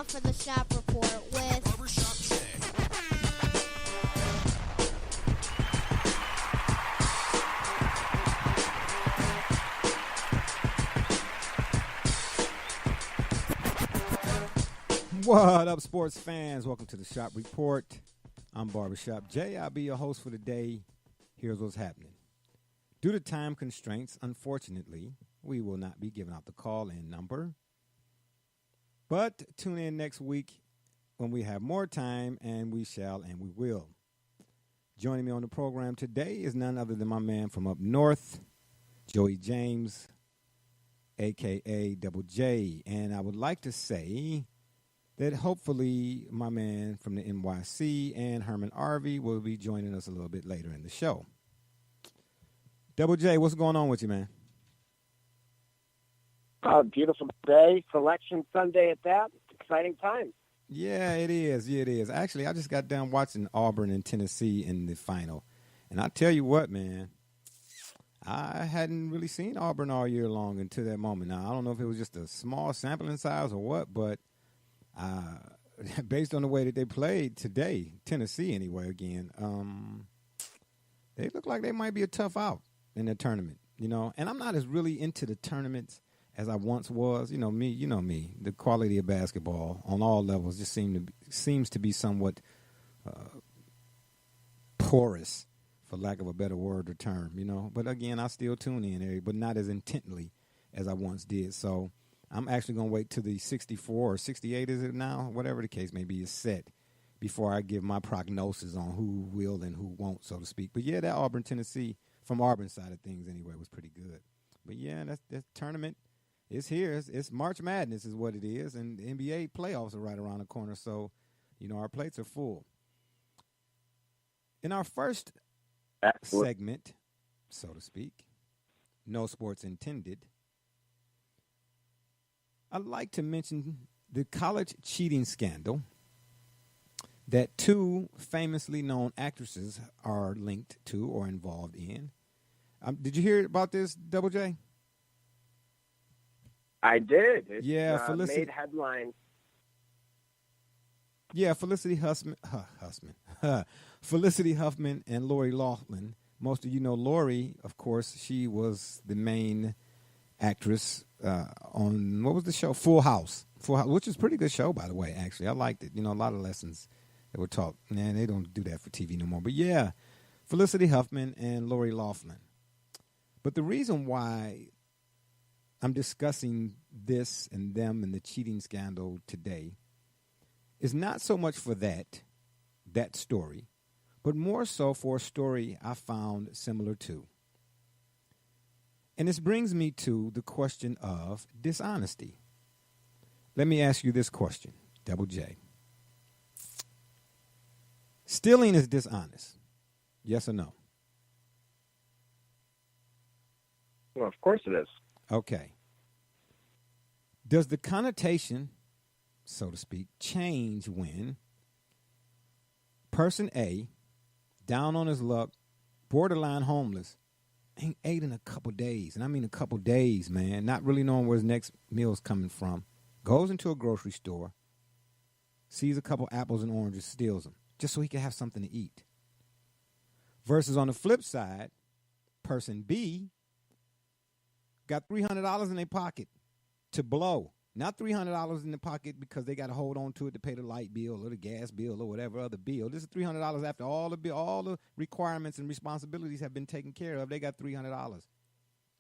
now for the Shop Report with Barbershop Jay. What up, sports fans? Welcome to the Shop Report. I'm Barbershop Jay. I'll be your host for the day. Here's what's happening. Due to time constraints, unfortunately, we will not be giving out the call-in number. But tune in next week when we have more time, and we shall and we will. Joining me on the program today is none other than my man from up north, Joey James, a.k.a. Double J. And I would like to say that hopefully my man from the NYC and Herman Arvey will be joining us a little bit later in the show. Double J, what's going on with you, man? Beautiful day, Selection Sunday at that. Exciting time. Yeah, it is. Yeah, it is. Actually, I just got done watching Auburn and Tennessee in the final. And I tell you what, man, I hadn't really seen Auburn all year long until that moment. Now, I don't know if it was just a small sampling size or what, but based on the way that they played today, Tennessee anyway, again, they look like they might be a tough out in the tournament, you know. And I'm not as really into the tournaments as I once was. You know me. The quality of basketball on all levels just seems to be somewhat porous, for lack of a better word or term, you know. But again, I still tune in, but not as intently as I once did. So I'm actually going to wait till the 64 or 68, is it now? Whatever the case may be, is set before I give my prognosis on who will and who won't, so to speak. But, yeah, that Auburn-Tennessee, from Auburn's side of things anyway, was pretty good. But, yeah, that tournament is here. It's March Madness is what it is, and the NBA playoffs are right around the corner. So, you know, our plates are full. In our first segment, so to speak, no sports intended, I'd like to mention the college cheating scandal that two famously known actresses are linked to or involved in. Did you hear about this, Double J? I did. Yeah, Felicity made headlines. Yeah, Felicity Felicity Huffman and Lori Loughlin. Most of you know Lori, of course. She was the main actress on, what was the show? Full House, which is a pretty good show, by the way, actually. I liked it. You know, a lot of lessons that were taught. Man, they don't do that for TV no more. But, yeah, Felicity Huffman and Lori Loughlin. But the reason why I'm discussing this and them and the cheating scandal today is not so much for that story, but more so for a story I found similar to. And this brings me to the question of dishonesty. Let me ask you this question, Double J. Stealing is dishonest. Yes or no? Well, of course it is. Okay. Does the connotation, so to speak, change when person A, down on his luck, borderline homeless, ain't ate in a couple days, and I mean a couple days, man, not really knowing where his next meal's coming from, goes into a grocery store, sees a couple apples and oranges, steals them, just so he can have something to eat. Versus on the flip side, person B got $300 in their pocket to blow. Not $300 in the pocket because they got to hold on to it to pay the light bill or the gas bill or whatever other bill. This is $300 after all the requirements and responsibilities have been taken care of. They got $300.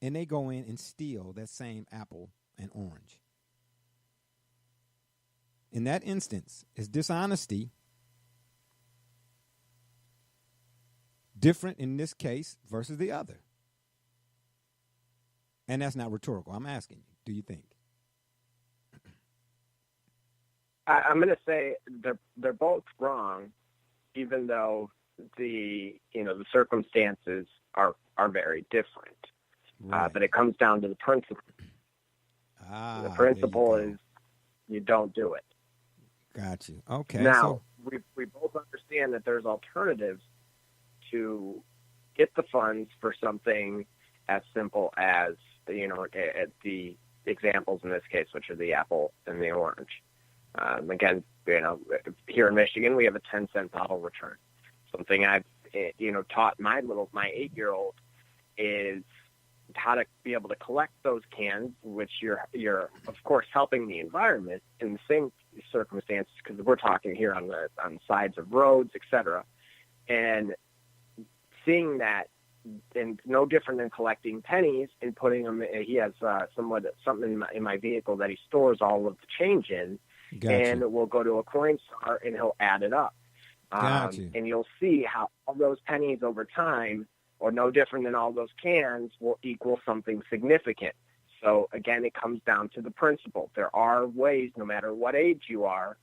And they go in and steal that same apple and orange. In that instance, is dishonesty different in this case versus the other? And that's not rhetorical. I'm asking you, do you think? I'm going to say they're both wrong, even though the circumstances are very different. Right. But it comes down to the principle. The principle is you don't do it. Got you. Okay. Now, we both understand that there's alternatives to get the funds for something as simple as, the examples in this case, which are the apple and the orange. Again, here in Michigan, we have a 10-cent bottle return. Something I've, taught my 8-year-old is how to be able to collect those cans, which you're of course helping the environment in the same circumstances, because we're talking here on the sides of roads, etc. And seeing that, and no different than collecting pennies and putting them. He has something in my vehicle that he stores all of the change in, and we'll go to a coin store and he'll add it up. And you'll see how all those pennies over time, or no different than all those cans, will equal something significant. So again, it comes down to the principle. There are ways, no matter what age you are,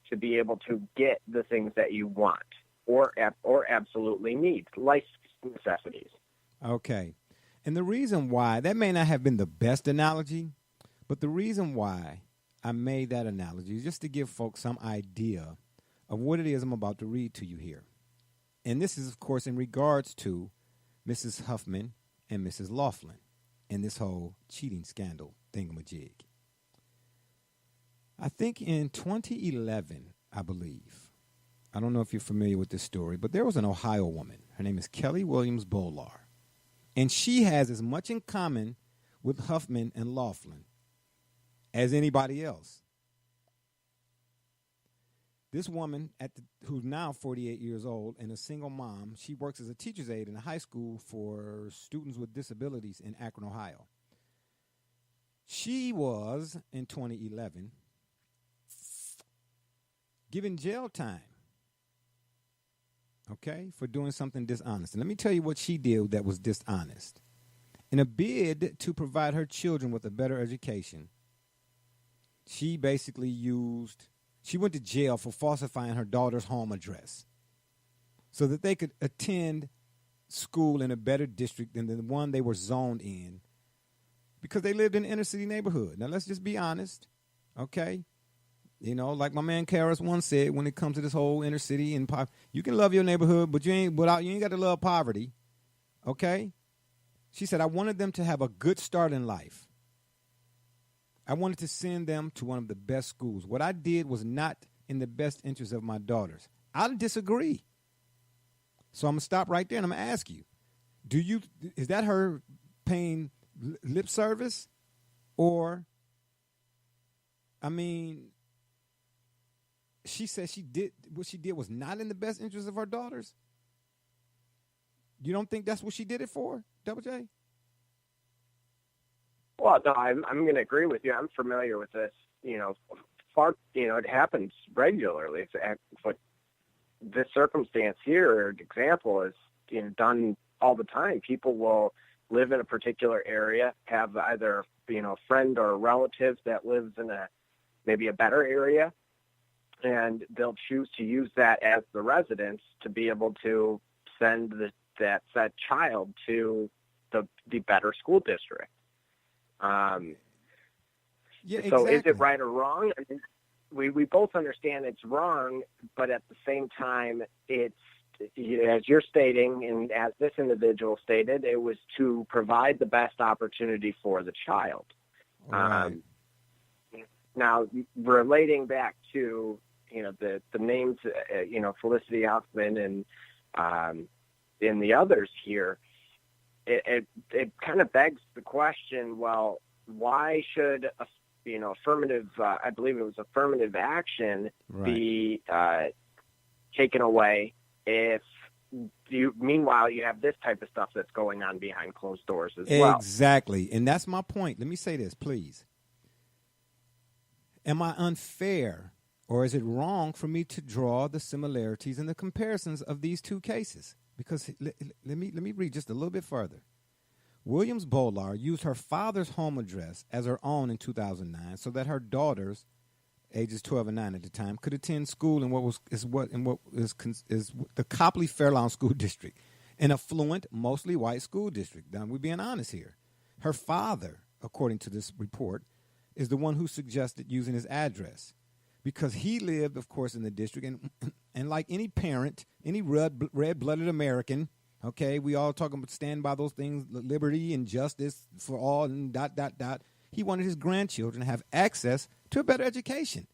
to be able to get the things that you want or absolutely need, life necessities. Okay. And the reason why, that may not have been the best analogy, but the reason why I made that analogy is just to give folks some idea of what it is I'm about to read to you here. And this is, of course, in regards to Mrs. Huffman and Mrs. Loughlin and this whole cheating scandal thingamajig. I think in 2011, I believe, I don't know if you're familiar with this story, but there was an Ohio woman. Her name is Kelly Williams-Boler. And she has as much in common with Huffman and Loughlin as anybody else. This woman, who's now 48 years old and a single mom, she works as a teacher's aide in a high school for students with disabilities in Akron, Ohio. She was, in 2011, given jail time, okay, for doing something dishonest. And let me tell you what she did that was dishonest. In a bid to provide her children with a better education, she basically she went to jail for falsifying her daughter's home address so that they could attend school in a better district than the one they were zoned in, because they lived in an inner city neighborhood. Now, let's just be honest, okay? Like my man Karras once said, when it comes to this whole inner city and you can love your neighborhood, but you ain't got to love poverty, okay? She said, I wanted them to have a good start in life. I wanted to send them to one of the best schools. What I did was not in the best interest of my daughters. I disagree. So I'm going to stop right there and I'm going to ask you, is that her paying lip service? Or, she said what she did was not in the best interest of her daughters? You don't think that's what she did it for, Double J? Well, no, I'm going to agree with you. I'm familiar with this. It happens regularly. But this circumstance here, or example, is done all the time. People will live in a particular area, have either a friend or a relative that lives in maybe a better area, and they'll choose to use that as the residence to be able to send that child to the better school district. Exactly. So is it right or wrong? I mean, we both understand it's wrong, but at the same time, it's, as you're stating, and as this individual stated, it was to provide the best opportunity for the child. Right. Now, relating back to the names, Felicity, Huffman, and the others here, it kind of begs the question, well, why should affirmative, I believe it was affirmative action, right, be taken away if meanwhile you have this type of stuff that's going on behind closed doors as well? Exactly. And that's my point. Let me say this, please. Am I unfair, or is it wrong for me to draw the similarities and the comparisons of these two cases? Because let me read just a little bit further. Williams-Boler used her father's home address as her own in 2009 so that her daughters, ages 12 and 9 at the time, could attend school in what is the Copley Fairlawn School District, an affluent, mostly white school district. Now, we're being honest here. Her father, according to this report, is the one who suggested using his address, because he lived, of course, in the district, and like any parent, any red-blooded American, okay, we all talking about stand by those things, liberty and justice for all, and ... He wanted his grandchildren to have access to a better education.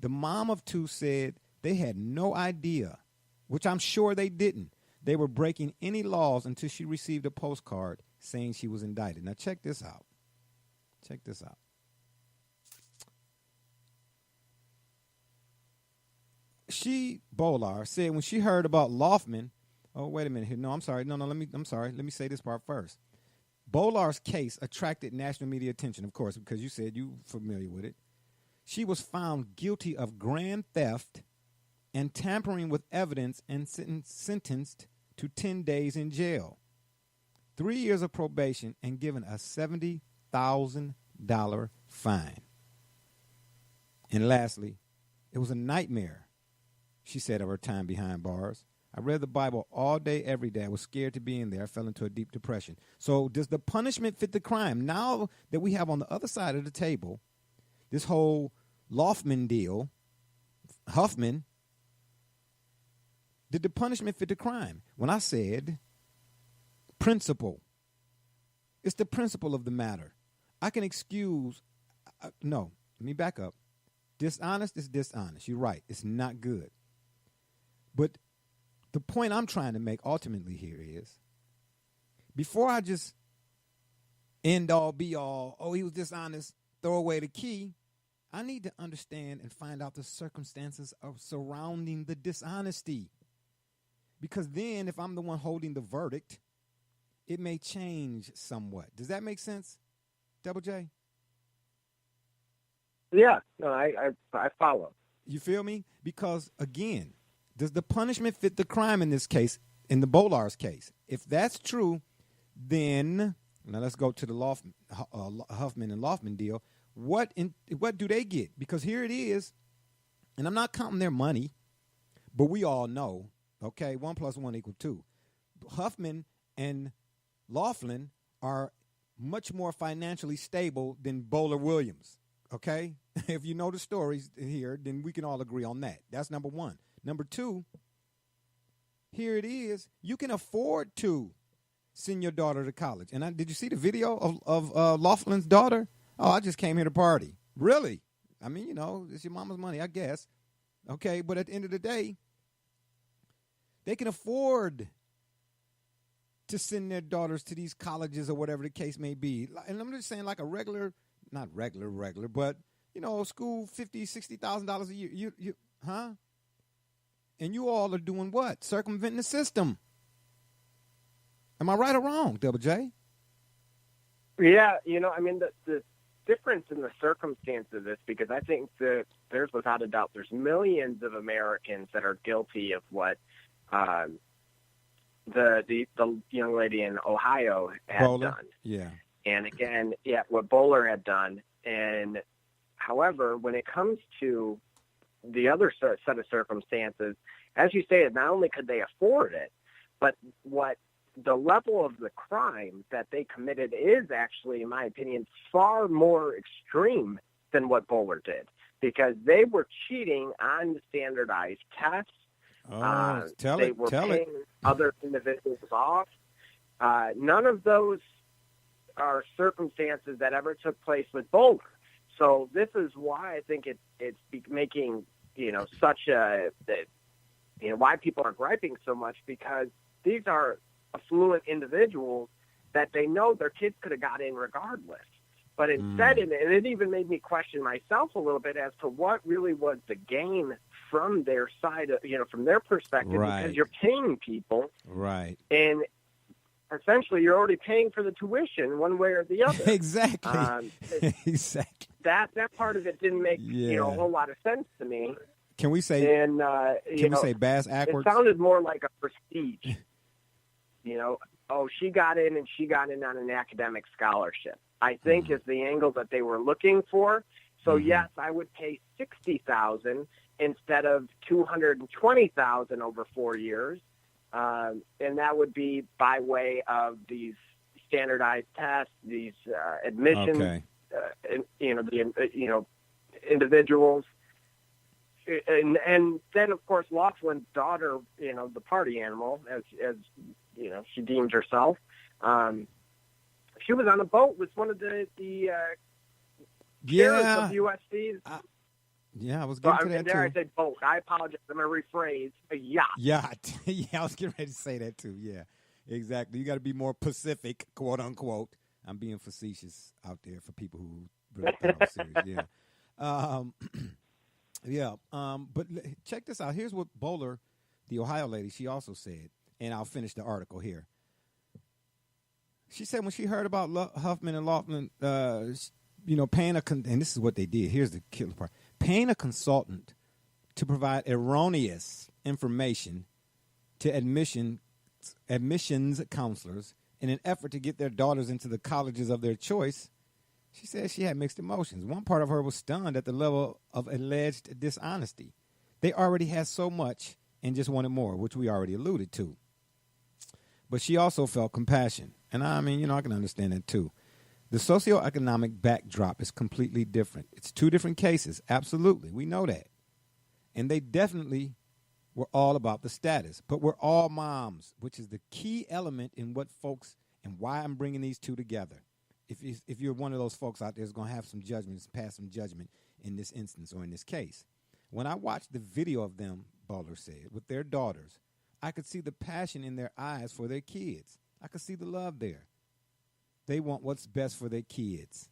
The mom of two said they had no idea, which I'm sure they didn't. They were breaking any laws until she received a postcard saying she was indicted. Now, check this out. Check this out. Bolar said when she heard about Loughlin, oh, wait a minute here. No, I'm sorry. I'm sorry. Let me say this part first. Bolar's case attracted national media attention, of course, because you said you were familiar with it. She was found guilty of grand theft and tampering with evidence and sentenced to 10 days in jail, 3 years of probation, and given a $70,000 fine. And lastly, it was a nightmare, she said, of her time behind bars. I read the Bible all day, every day. I was scared to be in there. I fell into a deep depression. So does the punishment fit the crime? Now that we have on the other side of the table this whole Loughlin deal, Huffman, did the punishment fit the crime? When I said principle, it's the principle of the matter. I can excuse, no, let me back up. Dishonest is dishonest. You're right. It's not good. But the point I'm trying to make ultimately here is, before I just end all, be all, oh, he was dishonest, throw away the key, I need to understand and find out the circumstances of surrounding the dishonesty. Because then if I'm the one holding the verdict, it may change somewhat. Does that make sense, Double J? Yeah, no, I follow. You feel me? Because, again, does the punishment fit the crime in this case, in the Bolar's case? If that's true, then, now let's go to the Huffman and Loughlin deal. What do they get? Because here it is, and I'm not counting their money, but we all know, okay, 1 + 1 = 2. Huffman and Loughlin are much more financially stable than Boler Williams, okay? If you know the stories here, then we can all agree on that. That's number one. Number two, here it is. You can afford to send your daughter to college. And did you see the video of Loughlin's daughter? Oh, I just came here to party. Really? I mean, you know, it's your mama's money, I guess. Okay, but at the end of the day, they can afford to send their daughters to these colleges or whatever the case may be. And I'm just saying, like a regular, not regular, but, you know, school, $50,000, $60,000 a year. You, huh? And you all are doing what? Circumventing the system. Am I right or wrong, Double J? Yeah, you know, I mean, the difference in the circumstances of this, because I think that there's, without a doubt, there's millions of Americans that are guilty of what the young lady in Ohio had done. Yeah. And again, yeah, what Boler had done. And however, when it comes to the other set of circumstances, as you stated, not only could they afford it, but what the level of the crime that they committed is actually, in my opinion, far more extreme than what Boler did, because they were cheating on the standardized tests. They were paying other individuals off. None of those are circumstances that ever took place with Boler. So this is why I think it's making, you know, such a, you know, why people are griping so much, because these are affluent individuals that they know their kids could have got in regardless. But instead, and it even made me question myself a little bit as to what really was the gain from their side, you know, from their perspective, right, because you're paying people. Right. And essentially you're already paying for the tuition one way or the other. Exactly. Exactly. That part of it didn't make, you know, a whole lot of sense to me. Can we say, and, can we say bass ackwards? It sounded more like a prestige. You know, oh, she got in and she got in on an academic scholarship, I think is the angle that they were looking for. So yes, I would pay $60,000 instead of $220,000 over 4 years. And that would be by way of these standardized tests, these admissions, individuals. And then, of course, Loughlin's daughter, you know, the party animal, as you know, she deemed herself. She was on a boat with one of the chairs of USC. Yeah, I was So getting to that there I too. said both. I apologize. I'm going to rephrase. A yacht. Yacht. Yeah, I was getting ready to say that too. Yeah, exactly. You got to be more Pacific, quote unquote. I'm being facetious out there for people who really thought I was serious. Yeah. Yeah. But check this out. Here's what Boler, the Ohio lady, she also said, and I'll finish the article here. She said when she heard about Huffman and Loughlin, paying and this is what they did. Here's the killer part: paying a consultant to provide erroneous information to admissions counselors in an effort to get their daughters into the colleges of their choice. She said she had mixed emotions. One part of her was stunned at the level of alleged dishonesty. They already had so much and just wanted more, which we already alluded to. But she also felt compassion. And I mean, I can understand that too. The socioeconomic backdrop is completely different. It's two different cases. Absolutely. We know that. And they definitely were all about the status. But we're all moms, which is the key element in what folks and why I'm bringing these two together. If you're one of those folks out there who's going to have some judgments, pass some judgment in this instance or in this case. When I watched the video of them, Boler said, with their daughters, I could see the passion in their eyes for their kids. I could see the love there. They want what's best for their kids.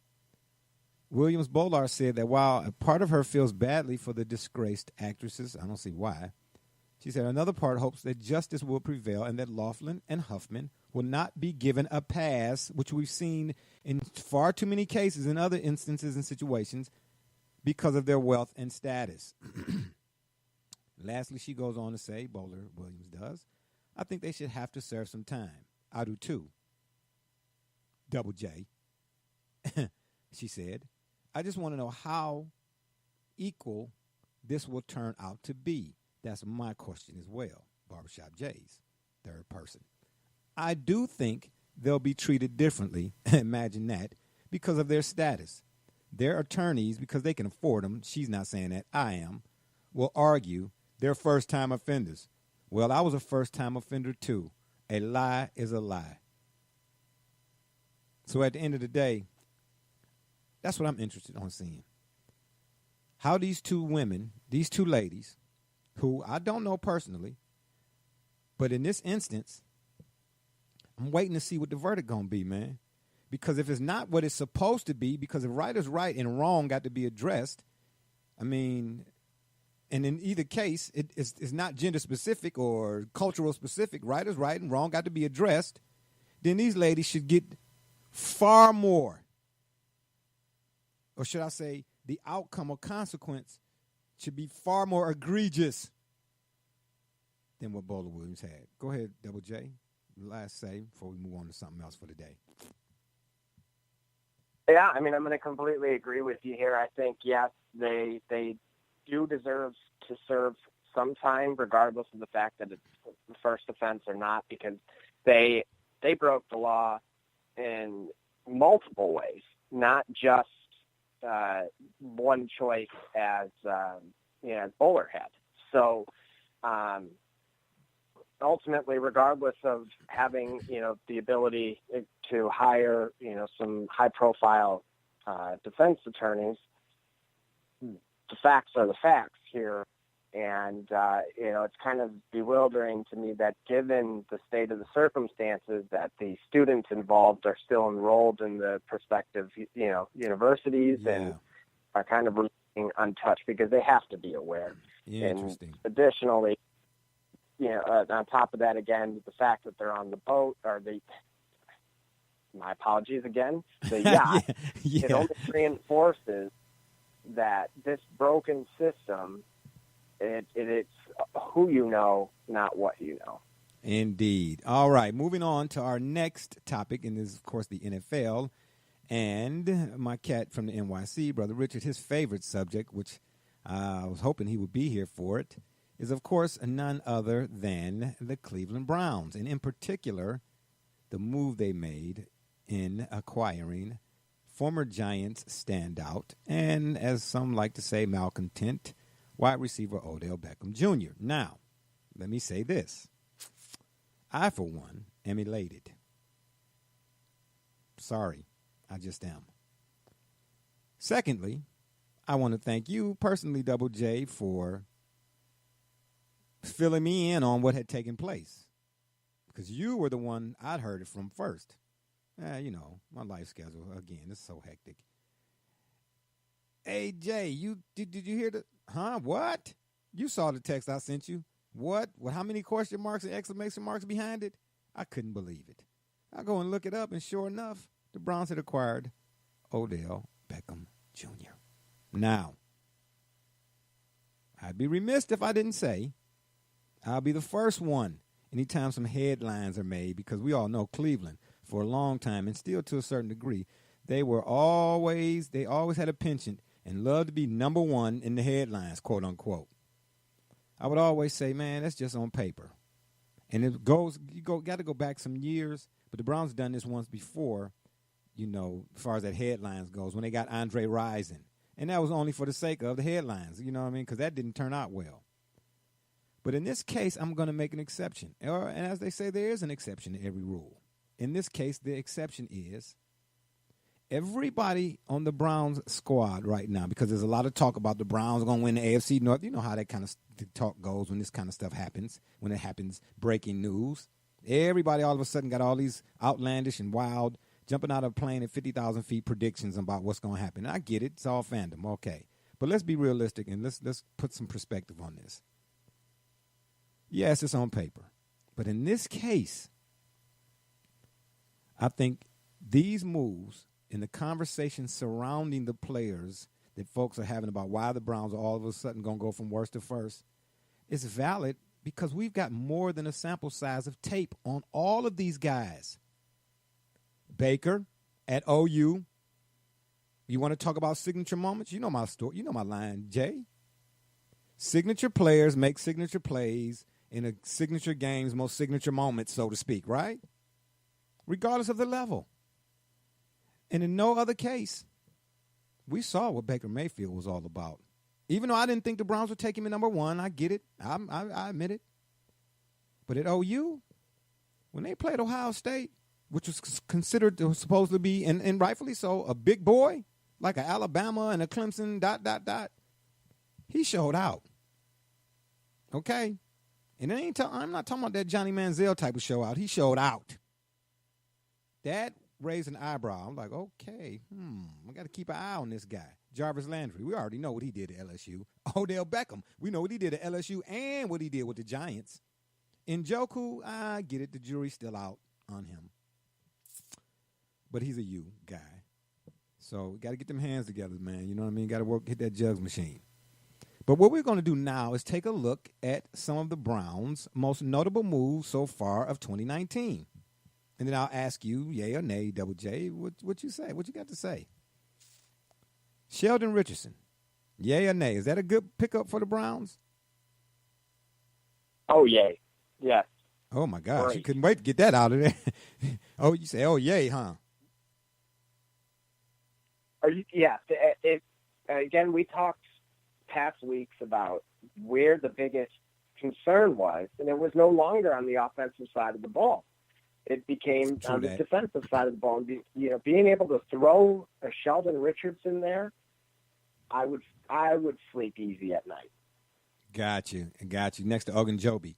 Williams-Boler said that while a part of her feels badly for the disgraced actresses, I don't see why, she said another part hopes that justice will prevail and that Loughlin and Huffman will not be given a pass, which we've seen in far too many cases in other instances and situations because of their wealth and status. Lastly, she goes on to say, Boler Williams does, I think they should have to serve some time. I do too. Double J. She said, I just want to know how equal this will turn out to be. That's my question as well. Barbershop J's, third person. I do think they'll be treated differently, imagine that, because of their status. Their attorneys, because they can afford them, she's not saying that, I am, will argue they're first-time offenders. Well, I was a first-time offender too. A lie is a lie. So at the end of the day, that's what I'm interested in seeing. How these two women, these two ladies, who I don't know personally, but in this instance, I'm waiting to see what the verdict going to be, man. Because if it's not what it's supposed to be, because if right is right and wrong got to be addressed, I mean, and in either case, it's not gender specific or cultural specific, right is right and wrong got to be addressed, then these ladies should get far more. Or should I say, the outcome or consequence should be far more egregious than what Boler Williams had. Go ahead, Double J. Last say before we move on to something else for the day. Yeah, I mean, I'm going to completely agree with you here. I think, yes, they do deserve to serve some time, regardless of the fact that it's the first offense or not, because they broke the law in multiple ways, not just one choice as Boler had. So ultimately, regardless of having the ability to hire some high-profile defense attorneys, the facts are the facts here. And, it's kind of bewildering to me that given the state of the circumstances that the students involved are still enrolled in the prospective, universities and are kind of remaining untouched because they have to be aware. Interesting. And additionally, on top of that, again, the fact that they're on the boat or my apologies again, the yacht, it only reinforces that this broken system, it's who you know, not what you know. Indeed. All right, moving on to our next topic, and this is, of course, the NFL. And my cat from the NYC, Brother Richard, his favorite subject, which I was hoping he would be here for it, is, of course, none other than the Cleveland Browns, and in particular, the move they made in acquiring former Giants standout, and as some like to say, malcontent, wide receiver Odell Beckham Jr. Now, let me say this. I, for one, am elated. Sorry, I just am. Secondly, I want to thank you personally, Double J, for filling me in on what had taken place. Because you were the one I'd heard it from first. You know, my life schedule, again, is so hectic. Hey, Jay, did you hear the... Huh? What? You saw the text I sent you. What? How many question marks and exclamation marks behind it? I couldn't believe it. I go and look it up, and sure enough, the Browns had acquired Odell Beckham Jr. Now, I'd be remiss if I didn't say I'll be the first one anytime some headlines are made, because we all know Cleveland for a long time, and still to a certain degree, they always had a penchant and loved to be number one in the headlines, quote unquote. I would always say, man, that's just on paper. And got to go back some years, but the Browns have done this once before, you know, as far as that headlines goes, when they got Andre Rison. And that was only for the sake of the headlines, you know what I mean, because that didn't turn out well. But in this case, I'm going to make an exception. And as they say, there is an exception to every rule. In this case, the exception is everybody on the Browns squad right now, because there's a lot of talk about the Browns going to win the AFC North. You know how that kind of talk goes when this kind of stuff happens, when it happens, breaking news. Everybody all of a sudden got all these outlandish and wild, jumping out of a plane at 50,000 feet predictions about what's going to happen. And I get it. It's all fandom. Okay. But let's be realistic and let's put some perspective on this. Yes, it's on paper. But in this case, I think these moves in the conversation surrounding the players that folks are having about why the Browns are all of a sudden going to go from worst to first is valid because we've got more than a sample size of tape on all of these guys. Baker at OU. You want to talk about signature moments? You know my story. You know my line, Jay. Signature players make signature plays in a signature game's most signature moments, so to speak, right? Regardless of the level. And in no other case, we saw what Baker Mayfield was all about. Even though I didn't think the Browns would take him at number one, I get it. I admit it. But at OU, when they played Ohio State, which was considered supposed to be, and rightfully so, a big boy, like an Alabama and a Clemson, ... he showed out. Okay? And I'm not talking about that Johnny Manziel type of show out. He showed out. That raised an eyebrow. I'm like, okay, I got to keep an eye on this guy. Jarvis Landry, we already know what he did at LSU. Odell Beckham, we know what he did at LSU and what he did with the Giants. Njoku, I get it. The jury's still out on him. But he's a U guy. So we got to get them hands together, man. You know what I mean? Got to hit that jugs machine. But what we're going to do now is take a look at some of the Browns' most notable moves so far of 2019. And then I'll ask you, yay or nay, Double J, what you say? What you got to say? Sheldon Richardson, yay or nay? Is that a good pickup for the Browns? Oh, yay. Yes. Oh, my gosh. Great. You couldn't wait to get that out of there. Oh, you say, oh, yay, huh? Yeah. Again, we talked past weeks about where the biggest concern was, and it was no longer on the offensive side of the ball. It became on the defensive side of the ball. And being able to throw a Sheldon Richardson there, I would sleep easy at night. Got you. Next to Ogunjobi.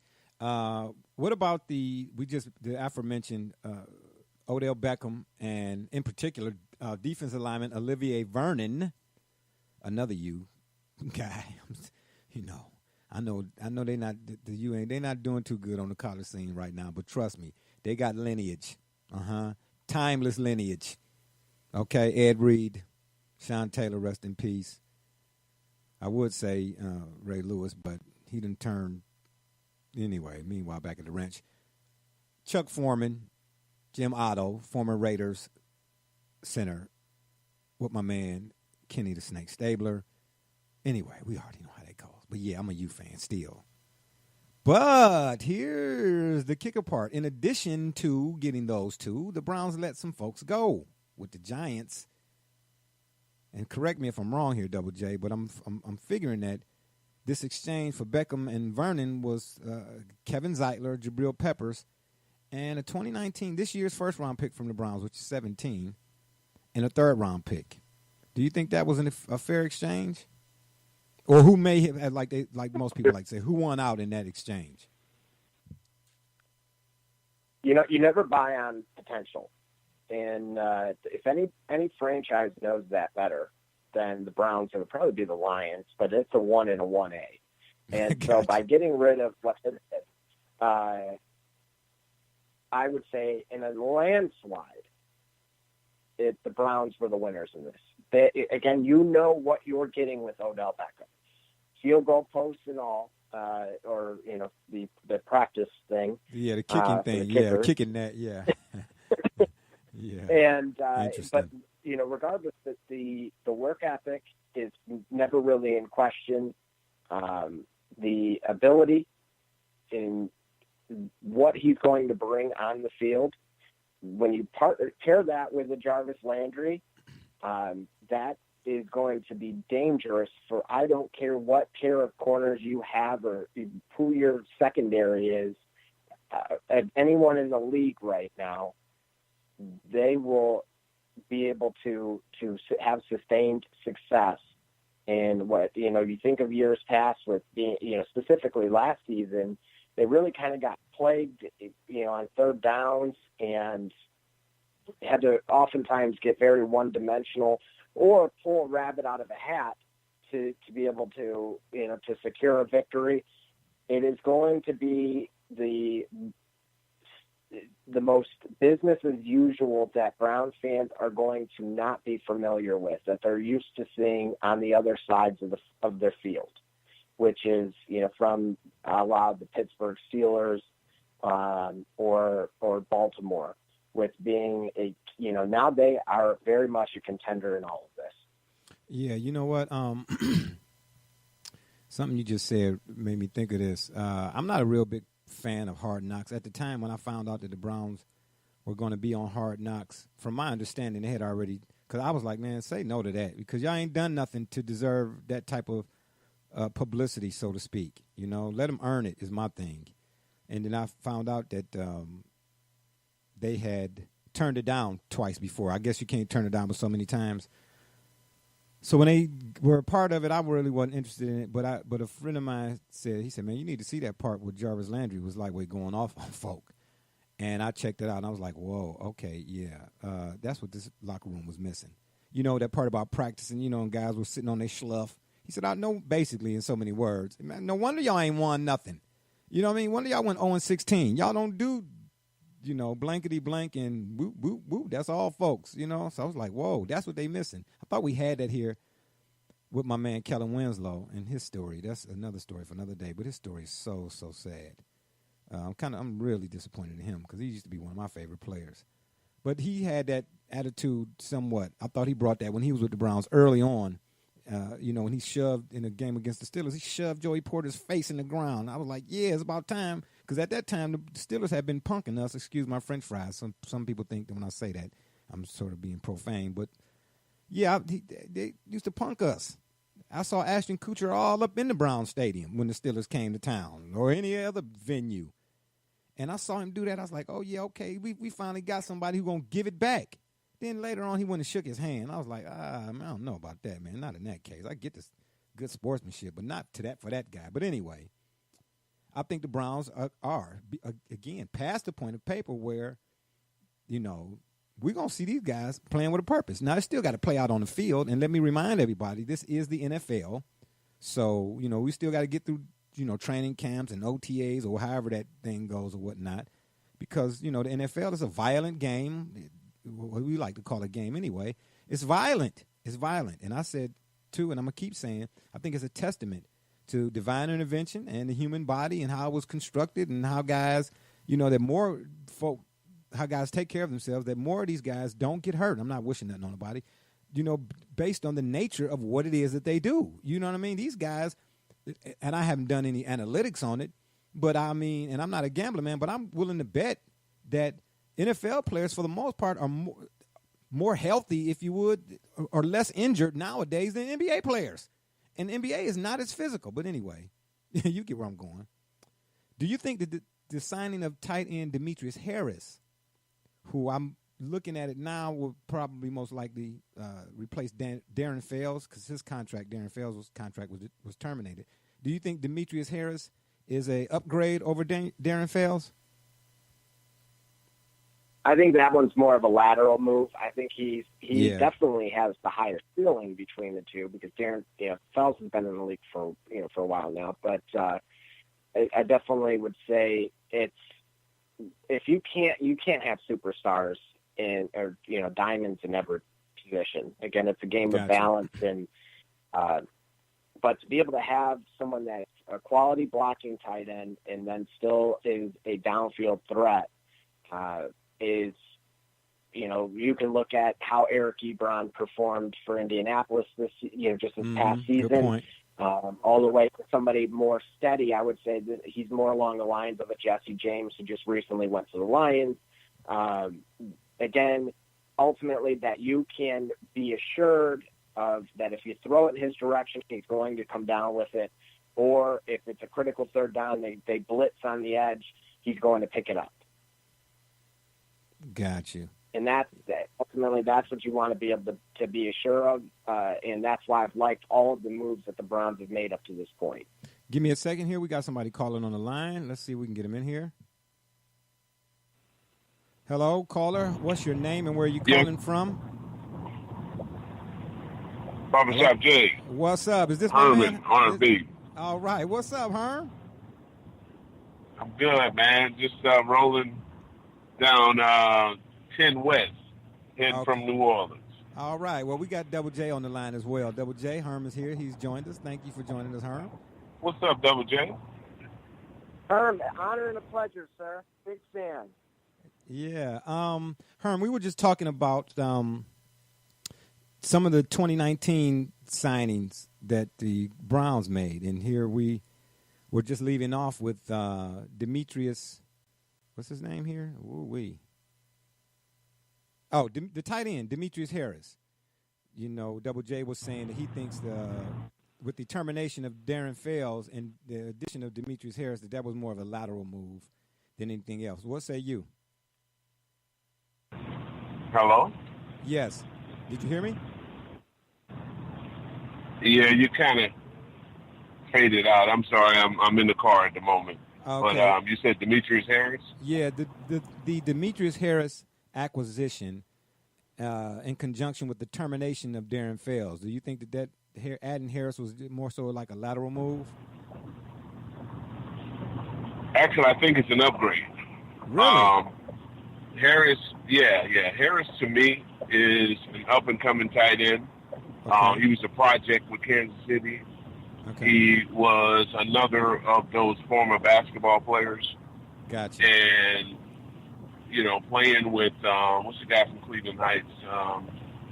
What about the aforementioned Odell Beckham and in particular defensive lineman Olivier Vernon, another U guy. I know they're not doing too good on the college scene right now, but trust me, they got lineage. Timeless lineage. Okay, Ed Reed, Sean Taylor, rest in peace. I would say Ray Lewis, but he didn't turn anyway. Meanwhile, back at the ranch, Chuck Foreman, Jim Otto, former Raiders center, with my man Kenny the Snake Stabler. Anyway, we already know how that goes. But yeah, I'm a U fan still. But here's the kicker part. In addition to getting those two, the Browns let some folks go with the Giants. And correct me if I'm wrong here, Double J, but I'm figuring that this exchange for Beckham and Vernon was Kevin Zeitler, Jabril Peppers, and a 2019, this year's first-round pick from the Browns, which is 17, and a third-round pick. Do you think that was a fair exchange? Or who may have, like most people like to say, who won out in that exchange? You know, you never buy on potential. And if any franchise knows that better, then the Browns, it would probably be the Lions, but it's a 1 and a 1A. And Gotcha. So by getting rid of what I would say in a landslide, the Browns were the winners in this. Again, you know what you're getting with Odell Beckham. Field goal posts and all, or, you know, the practice thing. Yeah, the kicking thing. Yeah, kicking that, yeah. Yeah. And Interesting. but you know, regardless, that the work ethic is never really in question. The ability in what he's going to bring on the field, when you pair that with a Jarvis Landry, that is going to be dangerous for I don't care what pair of corners you have or who your secondary is. Anyone in the league right now, they will be able to have sustained success. And what, you know, you think of years past with, you know, specifically last season, they really kind of got plagued, you know, on third downs and had to oftentimes get very one-dimensional or pull a rabbit out of a hat to be able to, you know, to secure a victory. It is going to be the most business as usual that Browns fans are going to not be familiar with, that they're used to seeing on the other sides of their field, which is, you know, from a lot of the Pittsburgh Steelers or Baltimore, with being you know, now they are very much a contender in all of this. Yeah, you know what? Something you just said made me think of this. I'm not a real big fan of Hard Knocks. At the time when I found out that the Browns were going to be on Hard Knocks, from my understanding, they had already, because I was like, man, say no to that, because y'all ain't done nothing to deserve that type of publicity, so to speak. You know, let them earn it is my thing. And then I found out that they had turned it down twice before. I guess you can't turn it down but so many times. So when they were a part of it, I really wasn't interested in it. But a friend of mine said, he said, man, you need to see that part where Jarvis Landry was like, we're going off on folk. And I checked it out, and I was like, whoa, okay, yeah. That's what this locker room was missing. You know, that part about practicing, you know, and guys were sitting on their schluff. He said, I know basically in so many words. Man, no wonder y'all ain't won nothing. You know what I mean? Wonder y'all went 0-16. Y'all don't do, you know, blankety blank and whoop, whoop, whoop. That's all, folks, you know? So I was like, whoa, that's what they missing. I thought we had that here with my man Kelly Williams-Boler and his story. That's another story for another day, but his story is so sad. I'm really disappointed in him because he used to be one of my favorite players. But he had that attitude somewhat. I thought he brought that when he was with the Browns early on. You know, when he shoved in a game against the Steelers, he shoved Joey Porter's face in the ground. I was like, yeah, it's about time. Because at that time, the Steelers had been punking us. Excuse my French fries. Some people think that when I say that, I'm sort of being profane. But, yeah, they used to punk us. I saw Ashton Kutcher all up in the Brown Stadium when the Steelers came to town or any other venue. And I saw him do that. I was like, oh, yeah, okay, we finally got somebody who's going to give it back. Then later on, he went and shook his hand. I was like, man, I don't know about that, man. Not in that case. I get this good sportsmanship, but not for that guy. But anyway, I think the Browns are again, past the point of paper where, you know, we're going to see these guys playing with a purpose. Now, they still got to play out on the field. And let me remind everybody, this is the NFL. So, you know, we still got to get through, you know, training camps and OTAs or however that thing goes or whatnot. Because, you know, the NFL is a violent game. What we like to call a game anyway. It's violent. It's violent. And I said, too, and I'm going to keep saying, I think it's a testament to divine intervention and the human body and how it was constructed and how guys, you know, that more folk, how guys take care of themselves, that more of these guys don't get hurt. I'm not wishing nothing on nobody, you know, based on the nature of what it is that they do. You know what I mean? These guys, and I haven't done any analytics on it, but I mean, and I'm not a gambler, man, but I'm willing to bet that NFL players, for the most part, are more healthy, if you would, or less injured nowadays than NBA players. And the NBA is not as physical. But anyway, you get where I'm going. Do you think that the signing of tight end Demetrius Harris, who I'm looking at it now, will probably most likely replace Darren Fells because Darren Fells' contract was terminated. Do you think Demetrius Harris is a upgrade over Darren Fells? I think that one's more of a lateral move. I think he definitely has the higher ceiling between the two because Darren, Fells has been in the league for a while now. But I definitely would say if you can't have superstars or diamonds in every position. Again, it's a game of balance, and but to be able to have someone that's a quality blocking tight end and then still is a downfield threat. Is, you can look at how Eric Ebron performed for Indianapolis this past season. Good point. All the way to somebody more steady. I would say that he's more along the lines of a Jesse James who just recently went to the Lions. Again, ultimately that you can be assured of that if you throw it in his direction, he's going to come down with it. Or if it's a critical third down, they blitz on the edge, he's going to pick it up. Got you. And ultimately that's what you want to be able to be assured of, and that's why I've liked all of the moves that the Browns have made up to this point. Give me a second here. We got somebody calling on the line. Let's see if we can get him in here. Hello, caller. What's your name and where are you calling from? Barbershop J. What's up? Is this Herman, my man? R&B. All right. What's up, Herm? I'm good, man. Just rolling down 10 West, heading from New Orleans. All right. Well, we got Double J on the line as well. Double J, Herm is here. He's joined us. Thank you for joining us, Herm. What's up, Double J? Herm, honor and a pleasure, sir. Big fan. Yeah. Herm, we were just talking about some of the 2019 signings that the Browns made, and here we're just leaving off with Demetrius. What's his name here? Ooh-wee. Oh, the tight end, Demetrius Harris. Double J was saying that he thinks with the termination of Darren Fells and the addition of Demetrius Harris, that was more of a lateral move than anything else. What say you? Hello? Yes. Did you hear me? Yeah, you kind of faded out. I'm sorry. I'm in the car at the moment. Okay. But you said Demetrius Harris? Yeah, the Demetrius Harris acquisition in conjunction with the termination of Darren Fells. Do you think that adding Harris was more so like a lateral move? Actually, I think it's an upgrade. Really? Harris, yeah. Harris, to me, is an up-and-coming tight end. Okay. He was a project with Kansas City. Okay. He was another of those former basketball players. Gotcha. And, playing with, what's the guy from Cleveland Heights?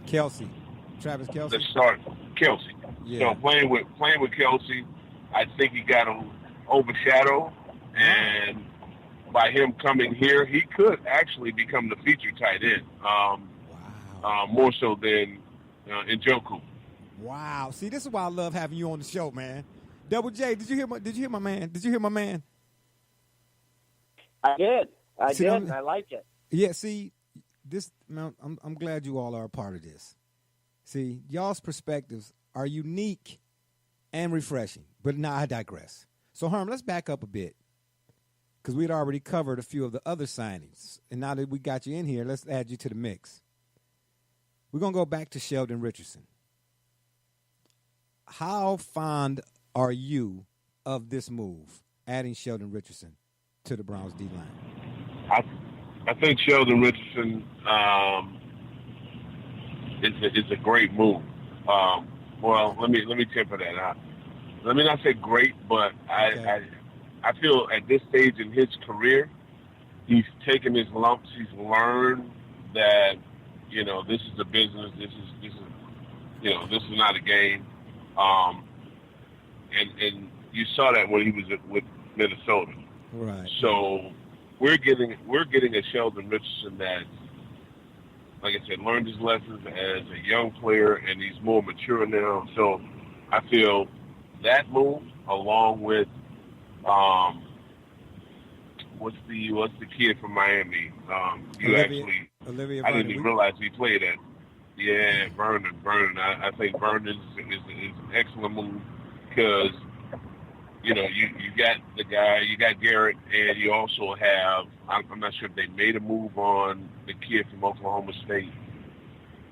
Travis Kelce? Let's start. Kelce. Yeah. So playing with Kelce, I think he got overshadowed. And by him coming here, he could actually become the feature tight end. Wow. More so than Njoku. Wow. See, this is why I love having you on the show, man. Double J, did you hear my man? Did you hear my man? I did. I see, did. I like it. Yeah, see, this man, I'm glad you all are a part of this. See, y'all's perspectives are unique and refreshing. But now I digress. So, Herm, let's back up a bit. Because we'd already covered a few of the other signings. And now that we got you in here, let's add you to the mix. We're going to go back to Sheldon Richardson. How fond are you of this move, adding Sheldon Richardson to the Browns D-line? I think Sheldon Richardson is a great move. Well, let me temper that. Let me not say great, but okay. I feel at this stage in his career, he's taken his lumps. He's learned that this is a business. This is not a game. And you saw that when he was with Minnesota. Right. So we're getting a Sheldon Richardson that, like I said, learned his lessons as a young player, and he's more mature now. So I feel that move, along with what's the kid from Miami? Olivia I Vernon. didn't even realize he played that. Yeah, Vernon. I think Vernon is an excellent move because, you got the guy, you got Garrett, and you also have, I'm not sure if they made a move on the kid from Oklahoma State,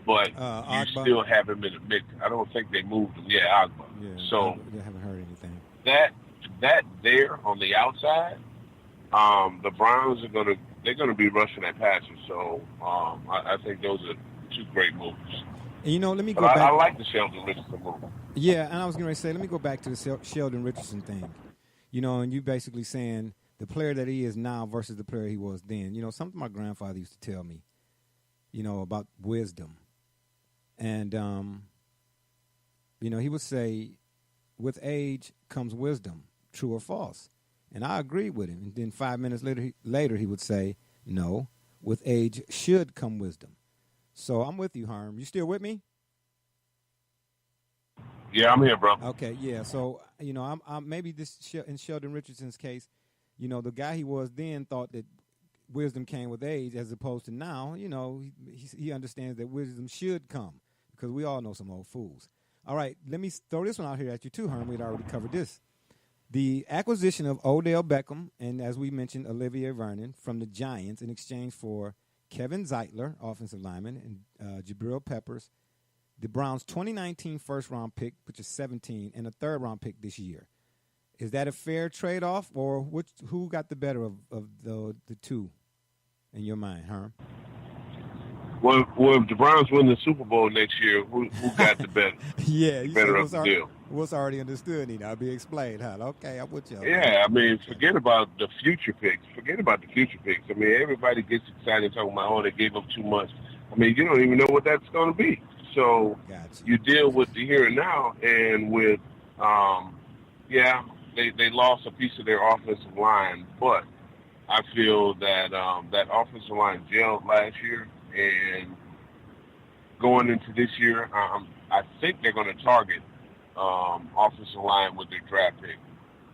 but you still have him in the mix. I don't think they moved him. Yeah, Agba. Yeah, so I haven't heard anything. That there on the outside, the Browns they're gonna be rushing that passer. So I think those are two great moves. And, let me go back. I like the Sheldon Richardson move. Yeah, and I was going to say, let me go back to the Sheldon Richardson thing. And you basically saying the player that he is now versus the player he was then. Something my grandfather used to tell me, about wisdom. And, he would say, with age comes wisdom, true or false. And I agreed with him. And then 5 minutes later he would say, no, with age should come wisdom. So I'm with you, Herm. You still with me? Yeah, I'm here, bro. Okay, yeah. So, I'm maybe this in Sheldon Richardson's case, the guy he was then thought that wisdom came with age, as opposed to now, he understands that wisdom should come because we all know some old fools. All right, let me throw this one out here at you too, Herm. We'd already covered this. The acquisition of Odell Beckham and, as we mentioned, Olivia Vernon from the Giants in exchange for Kevin Zeitler, offensive lineman, and Jabril Peppers, the Browns' 2019 first-round pick, which is 17, and a third-round pick this year. Is that a fair trade-off, or who got the better of the two in your mind, Herm? Well, if the Browns win the Super Bowl next year, who got the better? Yeah, better of the deal? What's already understood, I'll be explained, huh? Okay, I'm with you. Yeah, forget about the future picks. I mean, everybody gets excited talking about, they gave up too much. You don't even know what that's going to be. So you deal with the here and now, and with, they lost a piece of their offensive line, but I feel that that offensive line gelled last year, and going into this year, I think they're going to target offensive line with their draft pick.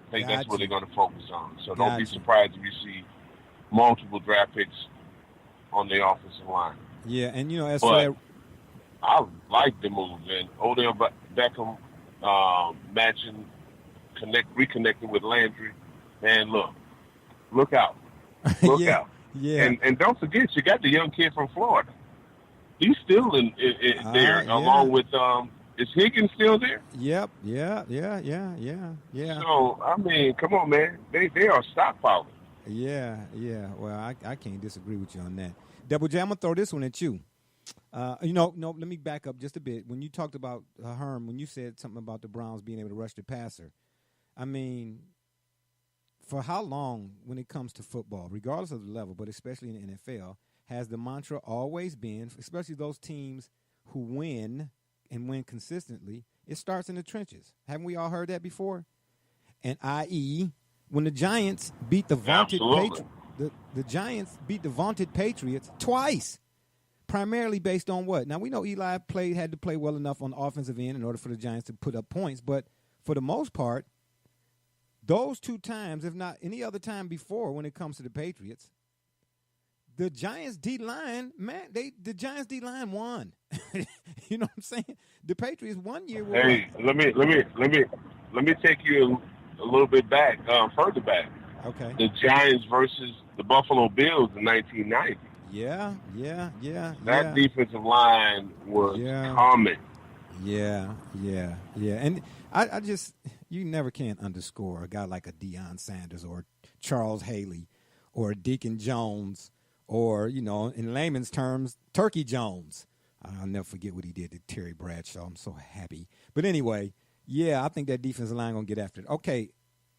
I think that's what they're going to focus on. So don't be surprised if you see multiple draft picks on the offensive line. Yeah, and for that, I like the move, and Odell Beckham reconnecting with Landry. Man, look out. Look out. Yeah. And don't forget, you got the young kid from Florida. He's still in there, along with is Higgins still there? Yep. Yeah. So come on, man. They are stockpiling. Yeah. Well, I can't disagree with you on that. Double J, I'm gonna throw this one at you. No, let me back up just a bit. When you talked about Herm, when you said something about the Browns being able to rush the passer, for how long, when it comes to football, regardless of the level, but especially in the NFL, has the mantra always been, especially those teams who win and win consistently, it starts in the trenches. Haven't we all heard that before? And i.e., when the Giants beat the vaunted the Giants beat the vaunted Patriots twice, primarily based on what? Now, we know Eli had to play well enough on the offensive end in order for the Giants to put up points, but for the most part, those two times, if not any other time before when it comes to the Patriots, the Giants D-line, man, the Giants D-line won. You know what I'm saying? The Patriots 1 year were let me take you a little bit back, further back. Okay. The Giants versus the Buffalo Bills in 1990. Yeah. That defensive line was common. Yeah. And I just, you never can underscore a guy like a Deion Sanders or Charles Haley or Deacon Jones or, in layman's terms, Turkey Jones. I'll never forget what he did to Terry Bradshaw. I'm so happy. But anyway, I think that defensive line going to get after it. Okay,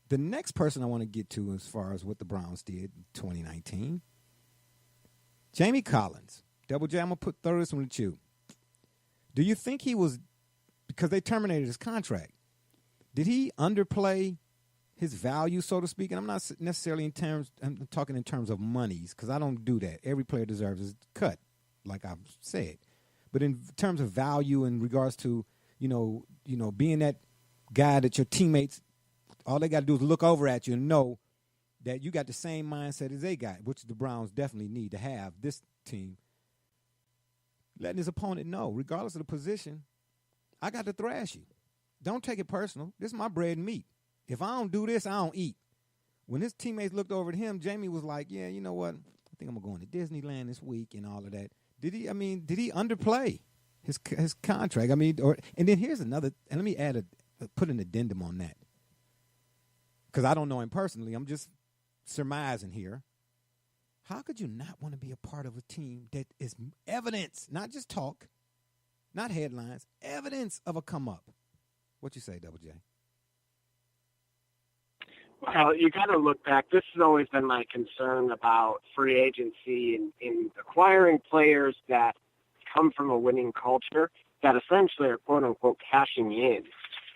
the next person I want to get to as far as what the Browns did in 2019, Jamie Collins. Double J, I'm going to throw this one at you. Do you think he was, because they terminated his contract, did he underplay his value, so to speak? And I'm not necessarily I'm talking in terms of monies, because I don't do that. Every player deserves his cut, like I've said. But in terms of value in regards to, being that guy that your teammates, all they got to do is look over at you and know that you got the same mindset as they got, which the Browns definitely need to have, this team. letting his opponent know, regardless of the position, I got to thrash you. Don't take it personal. This is my bread and meat. If I don't do this, I don't eat. When his teammates looked over at him, Jamie was like, yeah, you know what? I think I'm going to Disneyland this week and all of that. Did he underplay his contract? And then here's another, and let me put an addendum on that. Because I don't know him personally. I'm just surmising here. How could you not want to be a part of a team that is evidence, not just talk, not headlines, evidence of a come up? What you say, Double J? Well, you got to look back. This has always been my concern about free agency and in acquiring players that come from a winning culture that essentially are quote-unquote cashing in.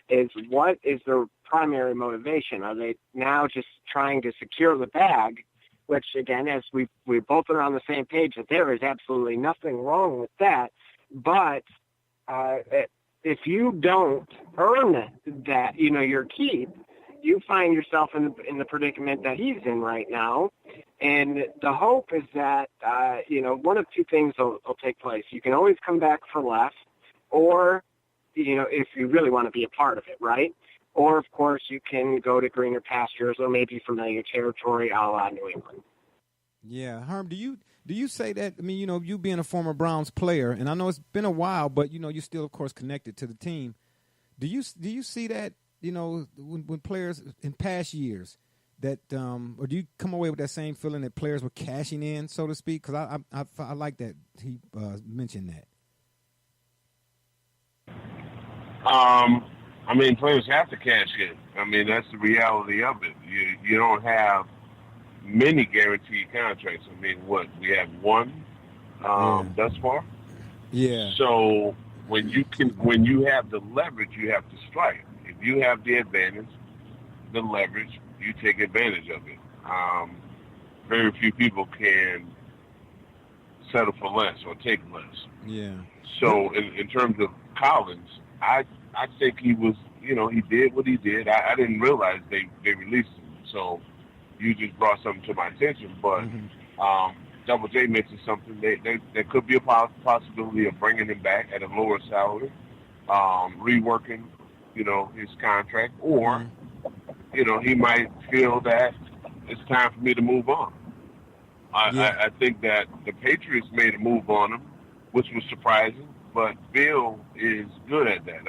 Is what is their primary motivation? Are they now just trying to secure the bag, which, again, as we both are on the same page, that there is absolutely nothing wrong with that. But if you don't earn that, your keep, you find yourself in the predicament that he's in right now. And the hope is that, one of two things will take place. You can always come back for less, or, if you really want to be a part of it, right? Or, of course, you can go to greener pastures or maybe familiar territory a la New England. Yeah. Herm, do you say that? I mean, you being a former Browns player, and I know it's been a while, but, you're still, of course, connected to the team. Do you see that, when players in past years that or do you come away with that same feeling that players were cashing in, so to speak? Because I like that he mentioned that. Players have to cash in. That's the reality of it. You don't have many guaranteed contracts. We have one thus far. Yeah. So when you have the leverage, you have to strike. If you have the advantage, the leverage, you take advantage of it. Very few people can settle for less or take less. Yeah. So in terms of Collins, I think he was, he did what he did. I didn't realize they released him. So you just brought something to my attention. But Double J mentioned something. There could be a possibility of bringing him back at a lower salary, reworking, his contract, or, he might feel that it's time for me to move on. I think that the Patriots made a move on him, which was surprising, but Bill is good at that.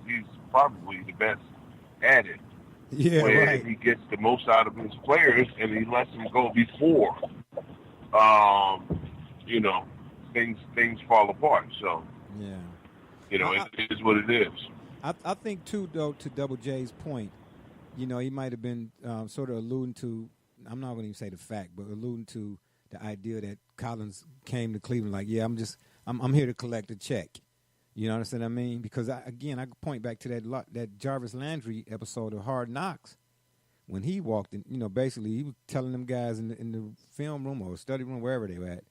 He's probably the best at it. Yeah, where right. He gets the most out of his players, and he lets them go before, things fall apart. So, it is what it is. I think, too, though, to Double J's point, he might have been sort of alluding to, I'm not going to even say the fact, but alluding to the idea that Collins came to Cleveland like, yeah, I'm here to collect a check. You understand what I mean? Because, I point back to that Jarvis Landry episode of Hard Knocks when he walked in, basically he was telling them guys in the film room or study room, wherever they were at,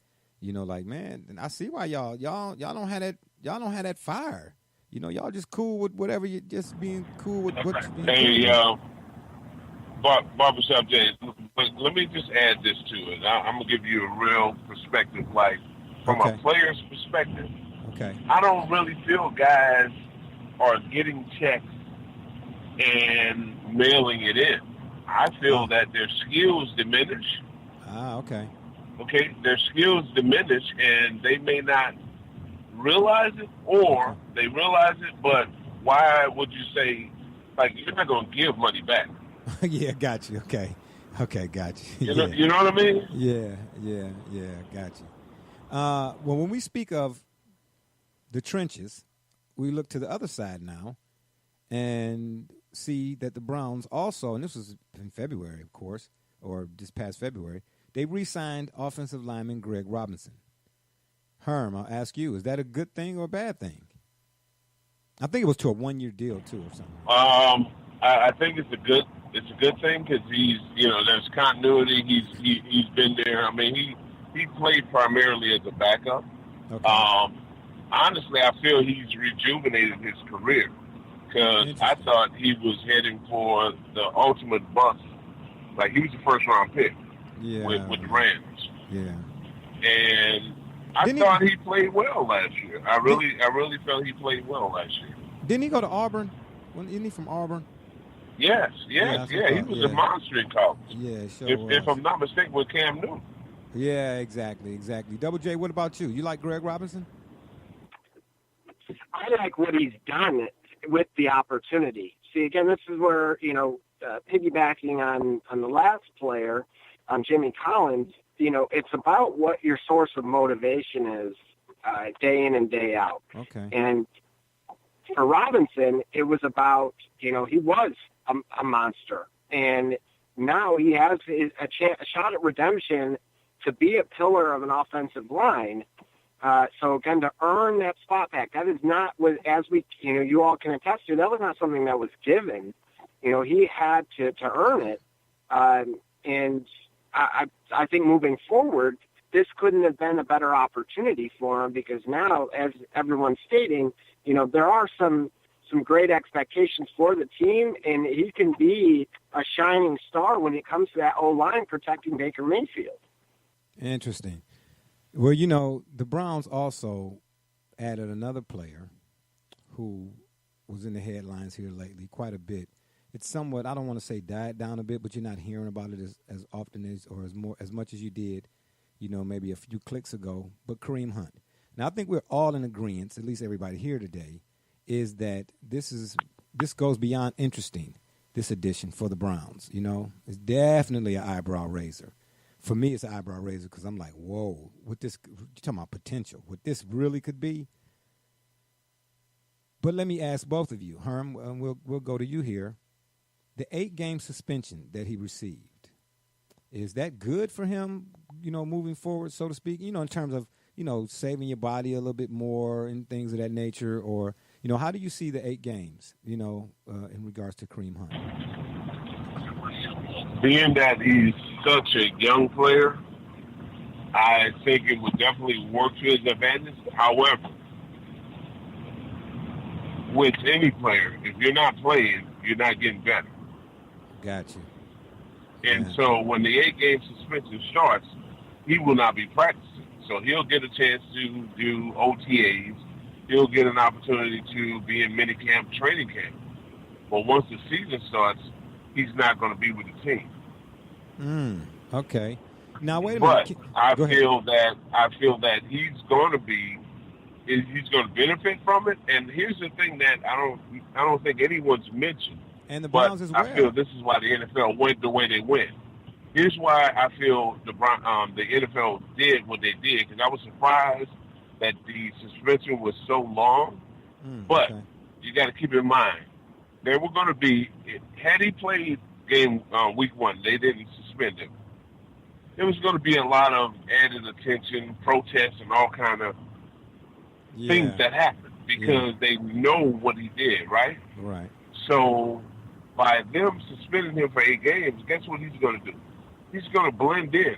like, man, and I see why y'all don't have that fire. Y'all just cool with whatever. You just being cool with what. Hey, Barbershop Jay, let me just add this to it. I'm gonna give you a real perspective, like from a player's perspective. Okay. I don't really feel guys are getting checks and mailing it in. I feel that their skills diminish. Okay. Okay, their skills diminish, and they may not realize it, or they realize it, but why would you say, like, you're not going to give money back? Yeah, got you. Okay, got you. You know what I mean? Yeah, got you. Well, when we speak of the trenches, we look to the other side now and see that the Browns also, and this was in February, of course, or this past February, they re-signed offensive lineman Greg Robinson. Herm, I'll ask you, is that a good thing or a bad thing? I think it was to a 1-year deal too, or something. I think it's a good thing because he's, there's continuity. He's been there. He played primarily as a backup. Okay. Honestly, I feel he's rejuvenated his career because I thought he was heading for the ultimate bust. Like, he was the first round pick with the Rams. Yeah. And I thought he played well last year. I really felt he played well last year. Didn't he go to Auburn? Isn't he from Auburn? Yes. He was a monster in college. Yeah, sure if I'm not mistaken, with Cam Newton. Yeah, exactly. Double J, what about you? You like Greg Robinson? I like what he's done with the opportunity. See, again, this is where, piggybacking on the last player, on Jimmy Collins, it's about what your source of motivation is day in and day out. Okay. And for Robinson, it was about, he was a monster. And now he has a shot at redemption to be a pillar of an offensive line. So, again, to earn that spot back, that is not, as we, you all can attest to, that was not something that was given. He had to earn it. And I think moving forward, this couldn't have been a better opportunity for him because now, as everyone's stating, there are some great expectations for the team, and he can be a shining star when it comes to that O-line protecting Baker Mayfield. Interesting. Well, the Browns also added another player who was in the headlines here lately quite a bit. It's somewhat, I don't want to say died down a bit, but you're not hearing about it as often as much as you did, maybe a few clicks ago. But Kareem Hunt. Now, I think we're all in agreement, at least everybody here today, is that this goes beyond interesting, this edition for the Browns. It's definitely an eyebrow raiser. For me, it's an eyebrow raiser because I'm like, whoa, what this, you're talking about potential, what this really could be. But let me ask both of you, Herm, we'll go to you here. The 8-game suspension that he received, is that good for him, moving forward, so to speak, in terms of, saving your body a little bit more and things of that nature? Or, how do you see the 8 games, in regards to Kareem Hunt? Being that he's such a young player, I think it would definitely work to his advantage. However, with any player, if you're not playing, you're not getting better. Gotcha. And so when the 8-game suspension starts, he will not be practicing. So he'll get a chance to do OTAs. He'll get an opportunity to be in minicamp, training camp. But once the season starts, he's not going to be with the team. Okay. Now wait a minute. But I feel that he's going to benefit from it. And here's the thing that I don't think anyone's mentioned. And the Browns as well. I feel this is why the NFL went the way they went. Here's why I feel the NFL did what they did, because I was surprised that the suspension was so long. But you got to keep in mind, there were going to be, had he played week 1, they didn't suspend him. There was going to be a lot of added attention, protests, and all kind of things that happened because they know what he did, right? Right. So by them suspending him for 8 games, guess what he's going to do? He's going to blend in,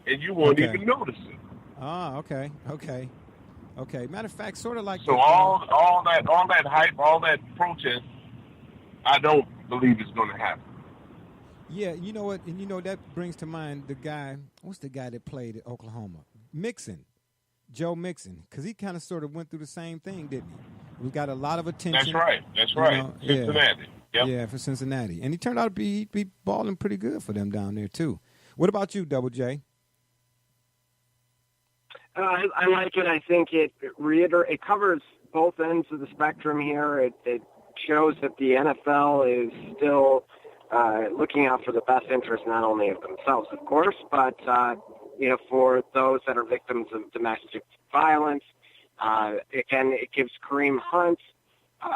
and you won't even notice it. Ah, okay. Matter of fact, sort of like so all that hype, all that protest, I don't believe it's going to happen. Yeah, you know what? And that brings to mind the guy. What's the guy that played at Oklahoma? Joe Mixon, because he kind of sort of went through the same thing, didn't he? We got a lot of attention. That's right. Cincinnati. Yep. Yeah, for Cincinnati. And he turned out to be balling pretty good for them down there, too. What about you, Double J? I like it. I think it covers both ends of the spectrum here. It shows that the NFL is still looking out for the best interest not only of themselves, of course, but for those that are victims of domestic violence. Again, it gives Kareem Hunt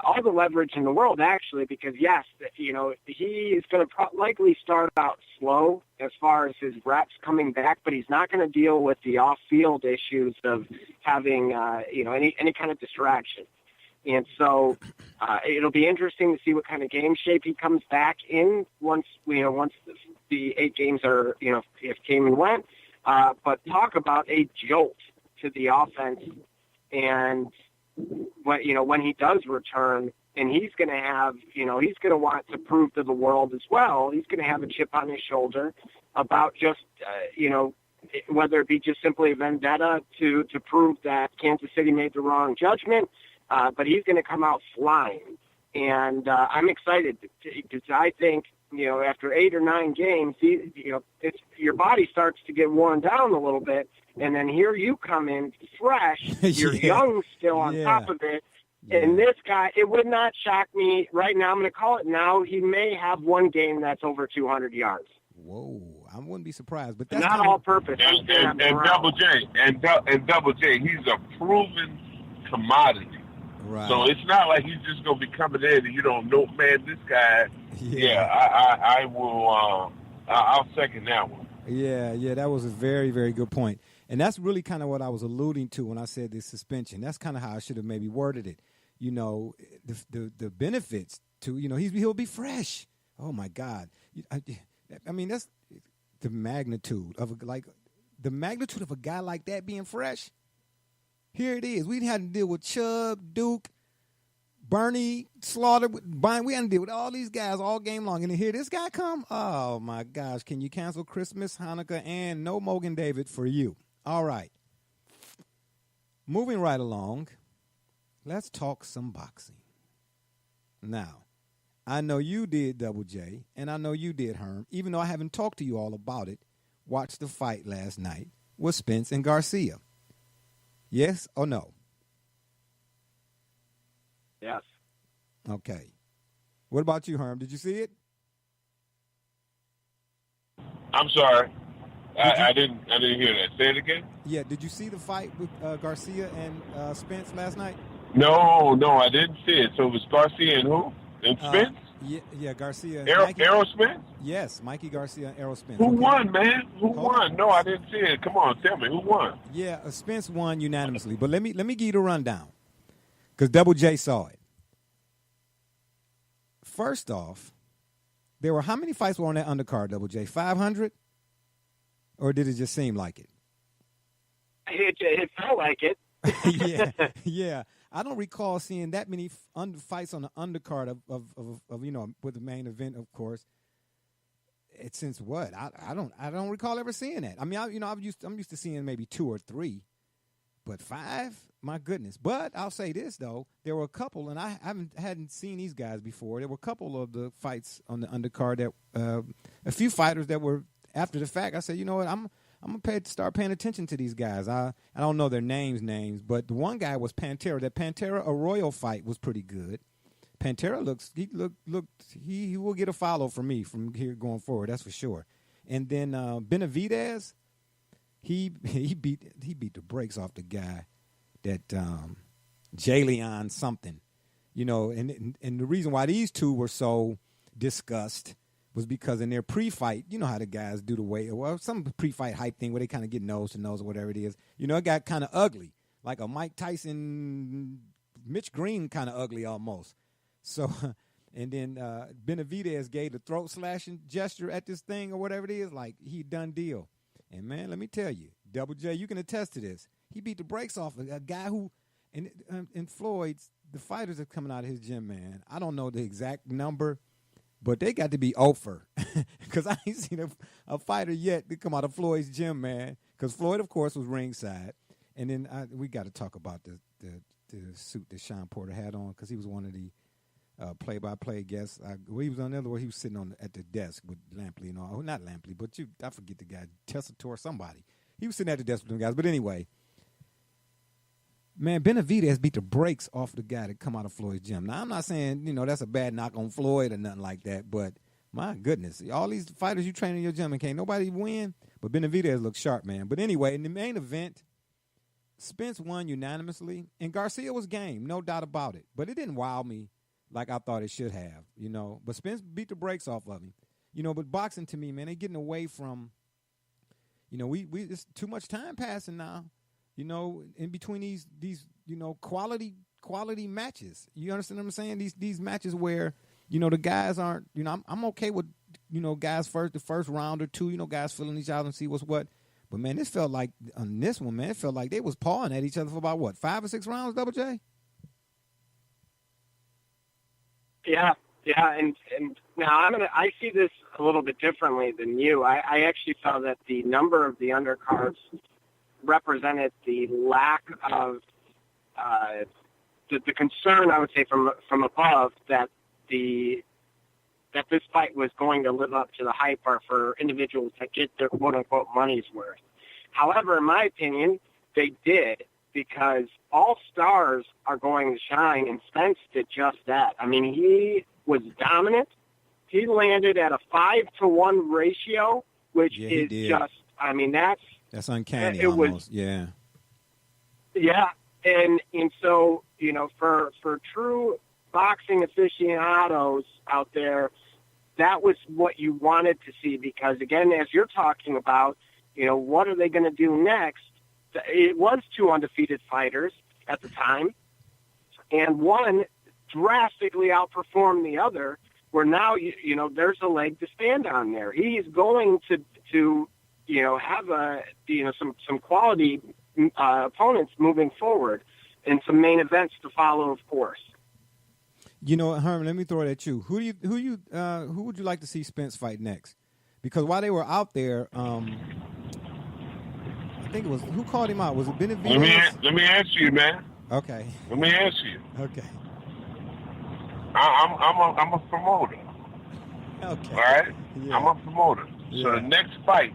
all the leverage in the world, actually, because, yes, he is going to likely start out slow as far as his reps coming back, but he's not going to deal with the off-field issues of having, any kind of distraction. And so it'll be interesting to see what kind of game shape he comes back in once the 8 games are, if came and went. But talk about a jolt to the offense. And when he does return, and he's going to have, he's going to want to prove to the world as well. He's going to have a chip on his shoulder about just, whether it be just simply a vendetta to prove that Kansas City made the wrong judgment, but he's going to come out flying. And I'm excited because I think, after 8 or 9 games, your body starts to get worn down a little bit. And then here you come in fresh. You're young still on top of it. Yeah. And this guy, it would not shock me right now. I'm going to call it now. He may have one game that's over 200 yards. Whoa, I wouldn't be surprised. But that's not all purpose. And Double J, he's a proven commodity. Right. So it's not like he's just going to be coming in and you don't know, man, this guy. Yeah, I will. I'll second that one. Yeah, that was a very, very good point. And that's really kind of what I was alluding to when I said this suspension. That's kind of how I should have maybe worded it. The benefits to, he'll be fresh. Oh, my God. I mean, that's the magnitude of a guy like that being fresh. Here it is. We had to deal with Chubb, Duke, Bernie, Slaughter, we had to deal with all these guys all game long. And then here this guy come? Oh, my gosh. Can you cancel Christmas, Hanukkah, and no Mogan David for you? All right. Moving right along, let's talk some boxing. Now, I know you did, Double J, and I know you did, Herm, even though I haven't talked to you all about it. Watched the fight last night with Spence and Garcia. Yes or no? Yes. Okay. What about you, Herm? Did you see it? I'm sorry. I didn't hear that. Say it again. Yeah. Did you see the fight with Garcia and Spence last night? No, I didn't see it. So it was Garcia and who? And Spence? Yeah, Garcia. And Errol Spence? Yes, Mikey Garcia and Errol Spence. Who won, man? Who won? No, I didn't see it. Come on, tell me. Who won? Yeah, Spence won unanimously. But let me give you the rundown because Double J saw it. First off, there were how many fights were on that undercard, Double J? 500? Or did it just seem like it? It felt like it. Yeah. I don't recall seeing that many fights on the undercard of with the main event, of course. It's since what? I don't recall ever seeing that. I mean, I'm used to seeing maybe 2 or 3, but 5, my goodness. But I'll say this though, there were a couple, and I hadn't seen these guys before. There were a couple of the fights on the undercard that a few fighters that were after the fact. I said, you know what, I'm gonna start paying attention to these guys. I don't know their names, but the one guy was Pantera. That Pantera Arroyo fight was pretty good. Pantera he will get a follow from me from here going forward. That's for sure. And then Benavidez, he beat the brakes off the guy that Jalen something, and the reason why these two were so discussed was because in their pre-fight, you know how the guys do the way, well, some pre-fight hype thing where they kind of get nose to nose or whatever it is. It got kind of ugly, like a Mike Tyson, Mitch Green kind of ugly almost. So, and then Benavidez gave the throat slashing gesture at this thing or whatever it is, like he done deal. And man, let me tell you, Double J, you can attest to this. He beat the brakes off a guy who, and Floyd's, the fighters are coming out of his gym, man. I don't know the exact number, but they got to be over because I ain't seen a fighter yet to come out of Floyd's gym, man. Because Floyd, of course, was ringside. And then we got to talk about the suit that Sean Porter had on because he was one of the play-by-play guests. He was on the other one. He was sitting at the desk with Lampley and all. Not Lampley, but I forget the guy, Tessitore, somebody. He was sitting at the desk with them guys. But anyway, man, Benavidez beat the brakes off the guy that come out of Floyd's gym. Now, I'm not saying, that's a bad knock on Floyd or nothing like that, but my goodness, all these fighters you train in your gym and can't nobody win, but Benavidez looks sharp, man. But anyway, in the main event, Spence won unanimously, and Garcia was game, no doubt about it. But it didn't wow me like I thought it should have, But Spence beat the brakes off of him. But boxing to me, man, they getting away from, we it's too much time passing now. In between these quality matches. You understand what I'm saying? These matches where, the guys aren't, I'm okay with, guys the first round or two, guys filling each out and see what's what. But man, this felt like on this one, man, it felt like they was pawing at each other for about 5 or 6 rounds, Double J? Yeah. Yeah, and now I see this a little bit differently than you. I actually felt that the number of the undercards represented the lack of the concern, I would say, from above that this fight was going to live up to the hype or for individuals that get their quote-unquote money's worth. However, in my opinion, they did, because all stars are going to shine, and Spence did just that. I mean, he was dominant. He landed at a 5-to-1 ratio, which is just, I mean, that's uncanny it almost, Yeah, and so, you know, for true boxing aficionados out there, that was what you wanted to see, because, again, as you're talking about, you know, what are they going to do next? It was 2 undefeated fighters at the time, and one drastically outperformed the other, where now, you know, there's a leg to stand on there. He's going to you know, have some quality opponents moving forward, and some main events to follow, of course. You know, Herman, let me throw it at you. Who would you like to see Spence fight next? Because while they were out there, I think it was, who called him out? Was it Benavidez? Let me answer you, man. Okay. Let me answer you. Okay. I'm a promoter. Okay. All right? Yeah. I'm a promoter. Yeah. So the next fight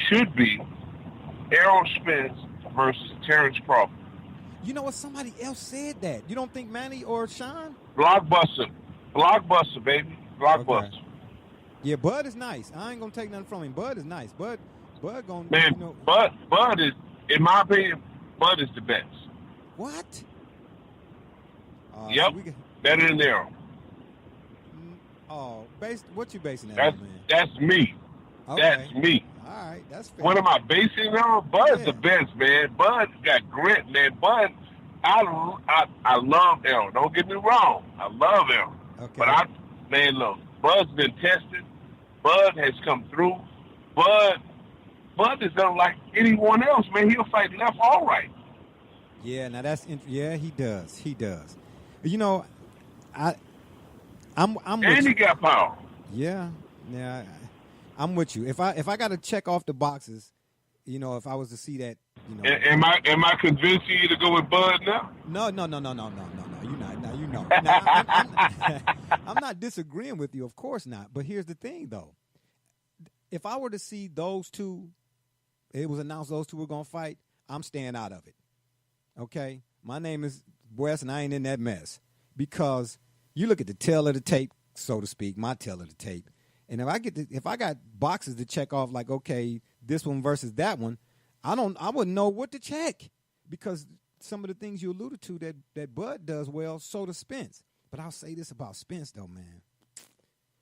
should be Errol Spence versus Terrence Crawford. You know what? Somebody else said that. You don't think Manny or Sean? Blockbuster, baby. Blockbuster. Okay. Yeah, Bud is nice. I ain't gonna take nothing from him. Bud is nice. Bud gonna, man. You know, Bud is, in my opinion, Bud is the best. What? Yep. So better than Errol. What you basing that That's on, man? that's me. Okay. That's me. All right, that's fair. What am I basing it on? Bud's the best, man. Bud got grit, man. Bud, I love Errol. Don't get me wrong. I love Errol. Okay. But look, Bud's been tested. Bud has come through. Bud is not like anyone else, man. He'll fight left or right. Yeah, now yeah, he does. He does. You know, I'm and he got power. Yeah. I'm with you. If I got to check off the boxes, you know, if I was to see that, you know. Am I convincing you to go with Bud now? No. You're not. Now you know. Now, I'm not disagreeing with you. Of course not. But here's the thing, though. If I were to see those two, it was announced those two were going to fight, I'm staying out of it. Okay? My name is Wes, and I ain't in that mess. Because you look at the tail of the tape, so to speak, my tail of the tape, and if I got boxes to check off, like, okay, this one versus that one, I wouldn't know what to check, because some of the things you alluded to that Bud does well, so does Spence. But I'll say this about Spence, though, man.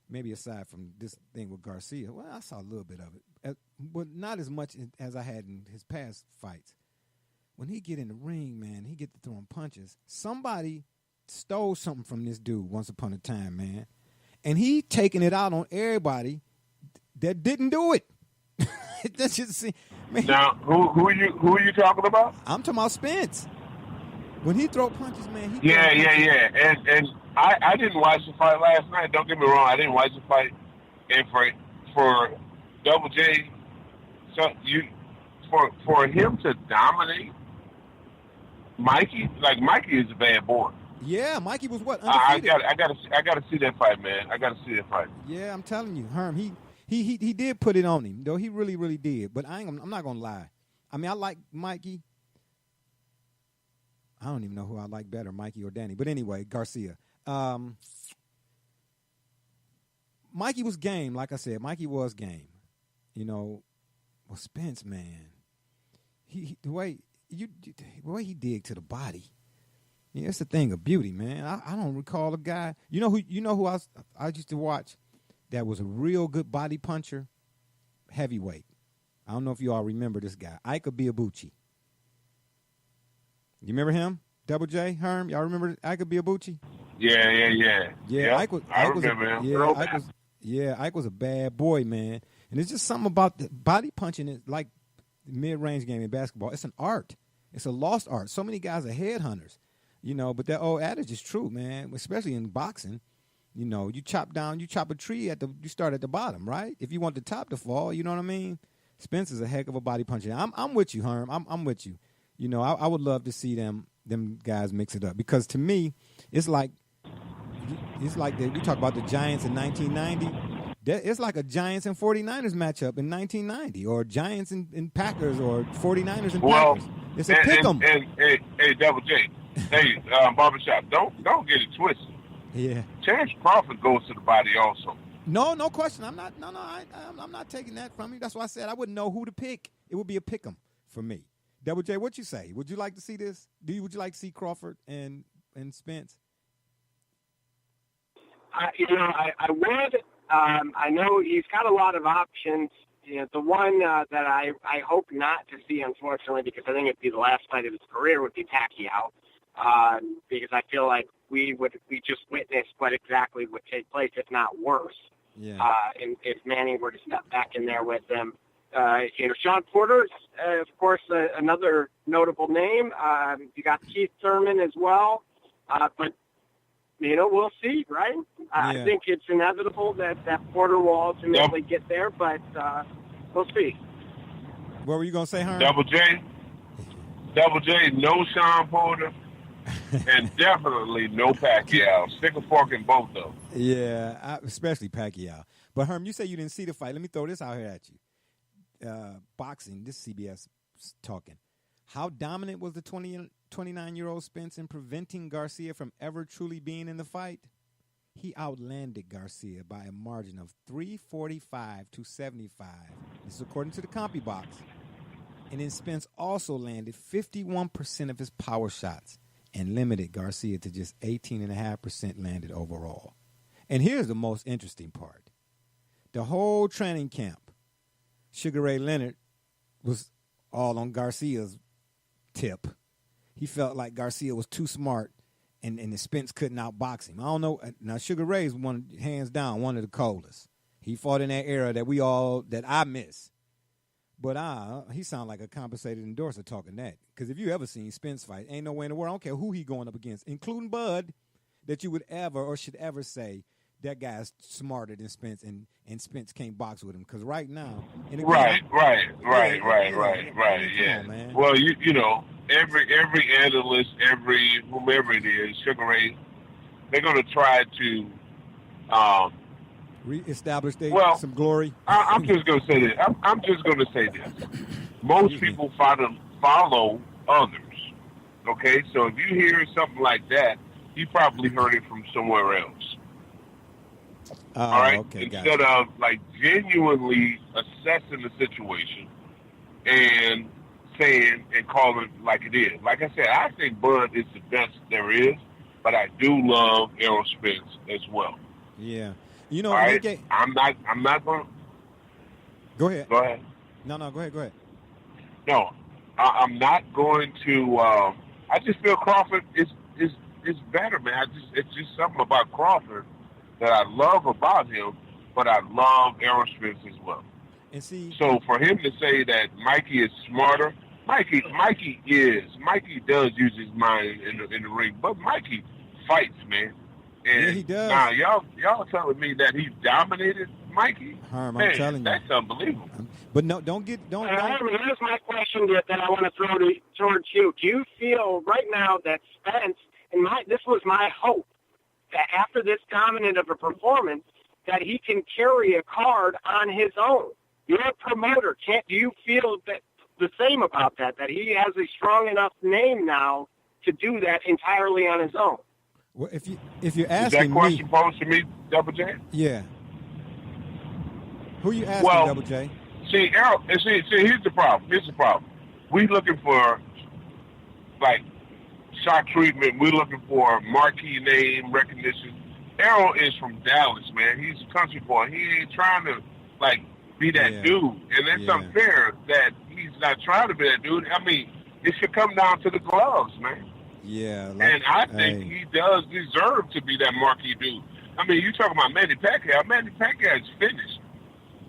Maybe aside from this thing with Garcia, well, I saw a little bit of it, but not as much as I had in his past fights. When he get in the ring, man, he get to throwing punches. Somebody stole something from this dude once upon a time, man. And he taking it out on everybody that didn't do it. That's just, man. Now, who are you talking about? I'm talking about Spence. When he throw punches, man. Yeah. And I didn't watch the fight last night. Don't get me wrong. I didn't watch the fight. And for Double J, so for him to dominate Mikey is a bad boy. Yeah, Mikey was what? Undefeated. I gotta see that fight, man. I gotta see that fight. Yeah, I'm telling you, Herm, he did put it on him, though. He really, really did. But I'm not gonna lie. I mean, I like Mikey. I don't even know who I like better, Mikey or Danny. But anyway, Garcia. Mikey was game, like I said. Mikey was game. You know, well, Spence, man, the way he dig to the body. Yeah, it's a thing of beauty, man. I don't recall a guy. You know who I used to watch that was a real good body puncher? Heavyweight. I don't know if you all remember this guy. Ike Biabuchi. You remember him? Double J, Herm? Y'all remember Ike Biabuchi? Yeah. Yeah, Ike remember him. Ike was a bad boy, man. And it's just something about the body punching. Is like mid-range game in basketball. It's an art. It's a lost art. So many guys are headhunters. You know, but that old adage is true, man, especially in boxing. You know, you chop a tree you start at the bottom, right? If you want the top to fall, you know what I mean? Spence is a heck of a body puncher. I'm with you, Herm. I'm with you. You know, I would love to see them guys mix it up, because to me, it's like we talk about the Giants in 1990. It's like a Giants and 49ers matchup in 1990, or Giants and Packers, or 49ers and Packers. It's a pick 'em. And hey, Double J, hey, Barbershop, don't get it twisted. Yeah. Terrence Crawford goes to the body also. No question. I'm not taking that from you. That's why I said I wouldn't know who to pick. It would be a pick 'em for me. Double J, what you say? Would you like to see this? Would you like to see Crawford and Spence? I would. I know he's got a lot of options. You know, the one that I hope not to see, unfortunately, because I think it'd be the last fight of his career, would be Pacquiao. Because I feel like we just witnessed what exactly would take place, if not worse. Yeah. And if Manny were to step back in there with them. Sean Porter's, of course, another notable name. You got Keith Thurman as well. But, we'll see, right? I think it's inevitable that Porter will ultimately get there, but we'll see. What were you going to say, Herm? Double J, no Sean Porter, and definitely no Pacquiao. Stick a fork in both of them. Yeah, especially Pacquiao. But, Herm, you say you didn't see the fight. Let me throw this out here at you. Boxing, this CBS talking. How dominant was the 29-year-old Spence in preventing Garcia from ever truly being in the fight? He outlanded Garcia by a margin of 345 to 75. This is according to the CompuBox. And then Spence also landed 51% of his power shots and limited Garcia to just 18.5% landed overall. And here's the most interesting part. The whole training camp, Sugar Ray Leonard was all on Garcia's tip. He felt like Garcia was too smart and the Spence couldn't outbox him. I don't know. Now, Sugar Ray's hands down, one of the coldest. He fought in that era that I miss. But he sounded like a compensated endorser talking that. Because if you ever seen Spence fight, ain't no way in the world, I don't care who he going up against, including Bud, that you would ever or should ever say, that guy's smarter than Spence, and Spence can't box with him. Because right now, right, yeah. On, well, you know, every analyst, whomever it is, Sugar Ray, they're going to try to reestablish some glory. I'm just going to say this. I'm just going to say this. Most people follow others. Okay, so if you hear something like that, you probably heard it from somewhere else. All right. Okay, instead of like genuinely assessing the situation and saying and calling it like it is. Like I said, I think Bud is the best there is, but I do love Errol Spence as well. Yeah. You know, right? I'm not going. Go ahead. Go ahead. No. Go ahead. No, I'm not going to. I just feel Crawford is better, man. It's just something about Crawford that I love about him, but I love Errol Spence as well. And see, so for him to say that Mikey is smarter, Mikey does use his mind in the ring, but Mikey fights, man. And yeah, he does. Now y'all telling me that he dominated Mikey? Herm, man, I'm telling you, that's unbelievable. But no, don't. Here's my question that I want to throw towards you. Do you feel right now that Spence, and this was my hope, that after this dominant of a performance, that he can carry a card on his own? You're a promoter. Do you feel that the same about that he has a strong enough name now to do that entirely on his own? Well, if you're asking is that question posed to me, Double J? Yeah. Who you asking, Double J? See, Errol. See, here's the problem. We looking for like shot treatment. We're looking for marquee name recognition. Errol is from Dallas, man. He's a country boy. He ain't trying to like be that dude, and it's unfair that he's not trying to be that dude. I mean, it should come down to the gloves, man. Yeah, and I think he does deserve to be that marquee dude. I mean, you talking about Manny Pacquiao. Manny Pacquiao is finished.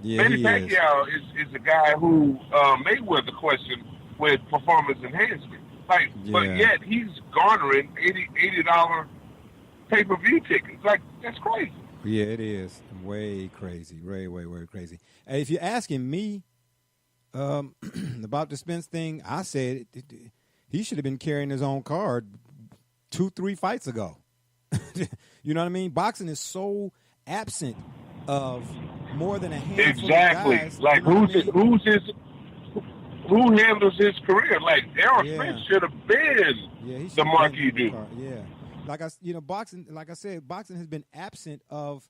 Yeah, Manny Pacquiao is a guy who may wear the question with performance enhancement. But yet he's garnering $80 pay-per-view tickets. Like, that's crazy. Yeah, it is. Way crazy. Way crazy. Hey, if you're asking me about the Spence thing, I said he should have been carrying his own card 2-3 fights ago. You know what I mean? Boxing is so absent of more than a handful of guys. Like, you know who handles his career? Like, Errol Spence should have been the marquee dude. Yeah. Boxing, like I said, boxing has been absent of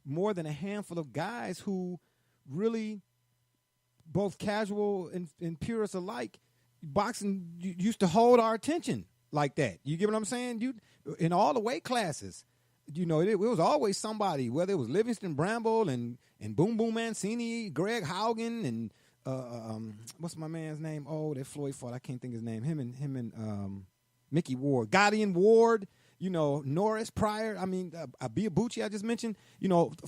more than a handful of guys who really, both casual and purists alike, boxing used to hold our attention like that. You get what I'm saying? In all the weight classes, it was always somebody, whether it was Livingston Bramble and Boom Boom Mancini, Greg Haugen, and what's my man's name? Oh, that Floyd fought. I can't think of his name. Him and Mickey Ward, Gotti and Ward. Norris, Pryor. I mean, Abiabuchi, I just mentioned.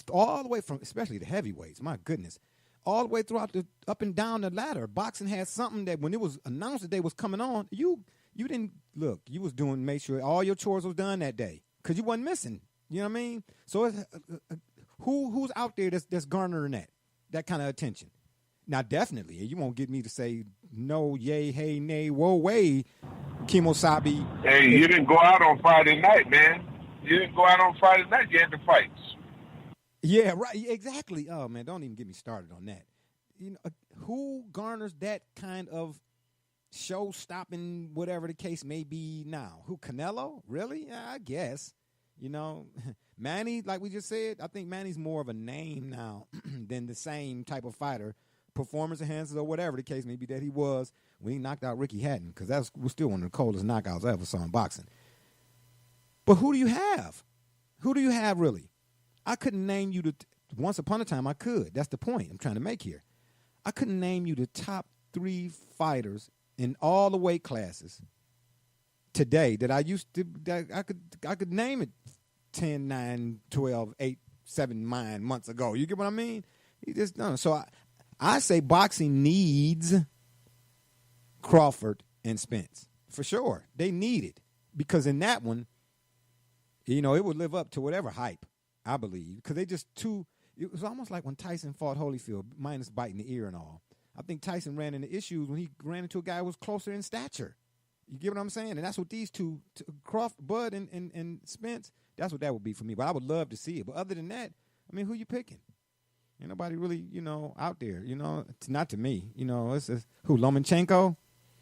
All the way from, especially the heavyweights. My goodness, all the way throughout up and down the ladder, boxing had something that when it was announced that they was coming on, you didn't look. You was make sure all your chores was done that day because you wasn't missing. You know what I mean? So it's, who's out there that's garnering that kind of attention? Now, definitely, you won't get me to say no, yay, hey, nay, whoa, way, Kimosabe. Hey, you didn't go out on Friday night, man. You didn't go out on Friday night. You had the fights. Yeah, right. Exactly. Oh man, don't even get me started on that. Who garners that kind of show-stopping, whatever the case may be now? Who? Canelo? Really? Yeah, I guess. Manny, like we just said, I think Manny's more of a name now than the same type of fighter, performance enhancers or whatever the case may be that he was when he knocked out Ricky Hatton, because that was still one of the coldest knockouts I ever saw in boxing. But who do you have? Who do you have really? I couldn't name you once upon a time I could. That's the point I'm trying to make here. I couldn't name you the top 3 fighters in all the weight classes today that I used to, that I could name it 10, 9, 12, 8, 7, 9 months ago. You get what I mean? He just done. So I say boxing needs Crawford and Spence. For sure. They need it. Because in that one, it would live up to whatever hype, I believe. Because they just it was almost like when Tyson fought Holyfield, minus biting the ear and all. I think Tyson ran into issues when he ran into a guy who was closer in stature. You get what I'm saying? And that's what these two, Crawford, Bud and Spence, that's what that would be for me. But I would love to see it. But other than that, I mean, who you picking? Ain't nobody really, out there, It's not to me. It's who, Lomachenko?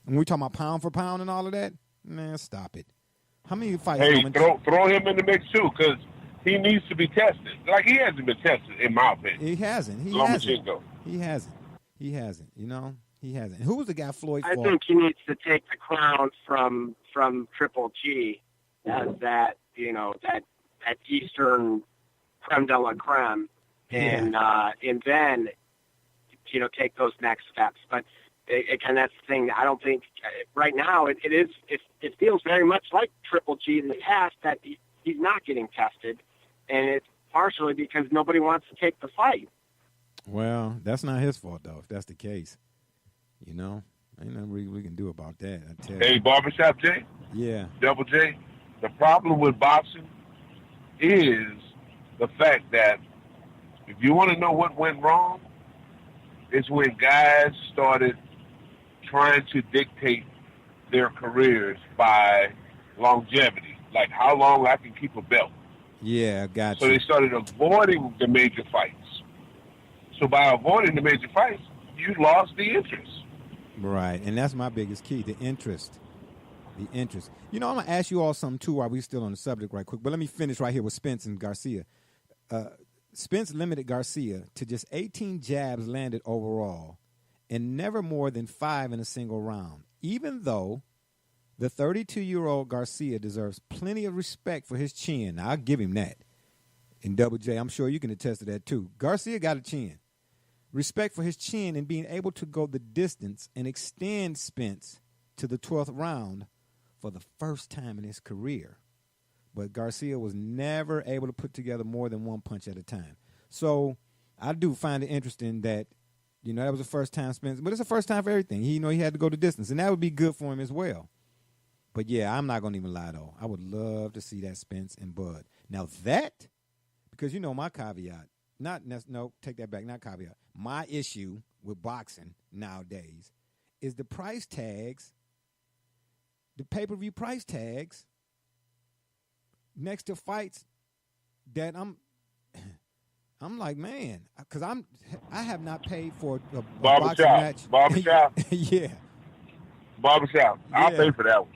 And we talking about pound for pound and all of that? Man, stop it. How many fights? Hey, throw him in the mix, too, because he needs to be tested. Like, he hasn't been tested, in my opinion. He hasn't. Lomachenko. He hasn't. He hasn't. He hasn't. Who was the guy Floyd fought? I think he needs to take the crown from Triple G as that Eastern creme de la creme, and then take those next steps. But again, that's the thing. I don't think right now it feels very much like Triple G in the past that he's not getting tested, and it's partially because nobody wants to take the fight. Well, that's not his fault though. If that's the case, ain't nothing we can do about that. I tell you. Hey, Barbershop J. Yeah. Double J. The problem with boxing is the fact that if you want to know what went wrong, it's when guys started trying to dictate their careers by longevity, like how long I can keep a belt. Yeah, gotcha. So they started avoiding the major fights. So by avoiding the major fights, you lost the interest. Right, and that's my biggest key, the interest. The interest. I'm going to ask you all something, too, while we're still on the subject right quick. But let me finish right here with Spence and Garcia. Spence limited Garcia to just 18 jabs landed overall and never more than 5 in a single round, even though the 32-year-old Garcia deserves plenty of respect for his chin. Now, I'll give him that. And Double J, I'm sure you can attest to that, too. Garcia got a chin. Respect for his chin and being able to go the distance and extend Spence to the 12th round for the first time in his career. But Garcia was never able to put together more than one punch at a time. So I do find it interesting that, that was the first time Spence, but it's the first time for everything. He had to go the distance, and that would be good for him as well. But, yeah, I'm not going to even lie, though. I would love to see that Spence and Bud. Now, that, because you know my caveat, take that back, not caveat. My issue with boxing nowadays is the price tags, the pay-per-view price tags next to fights that I'm like, man, because I have not paid for a boxing match. Barbershop. Yeah. Barbershop. I'll pay for that one.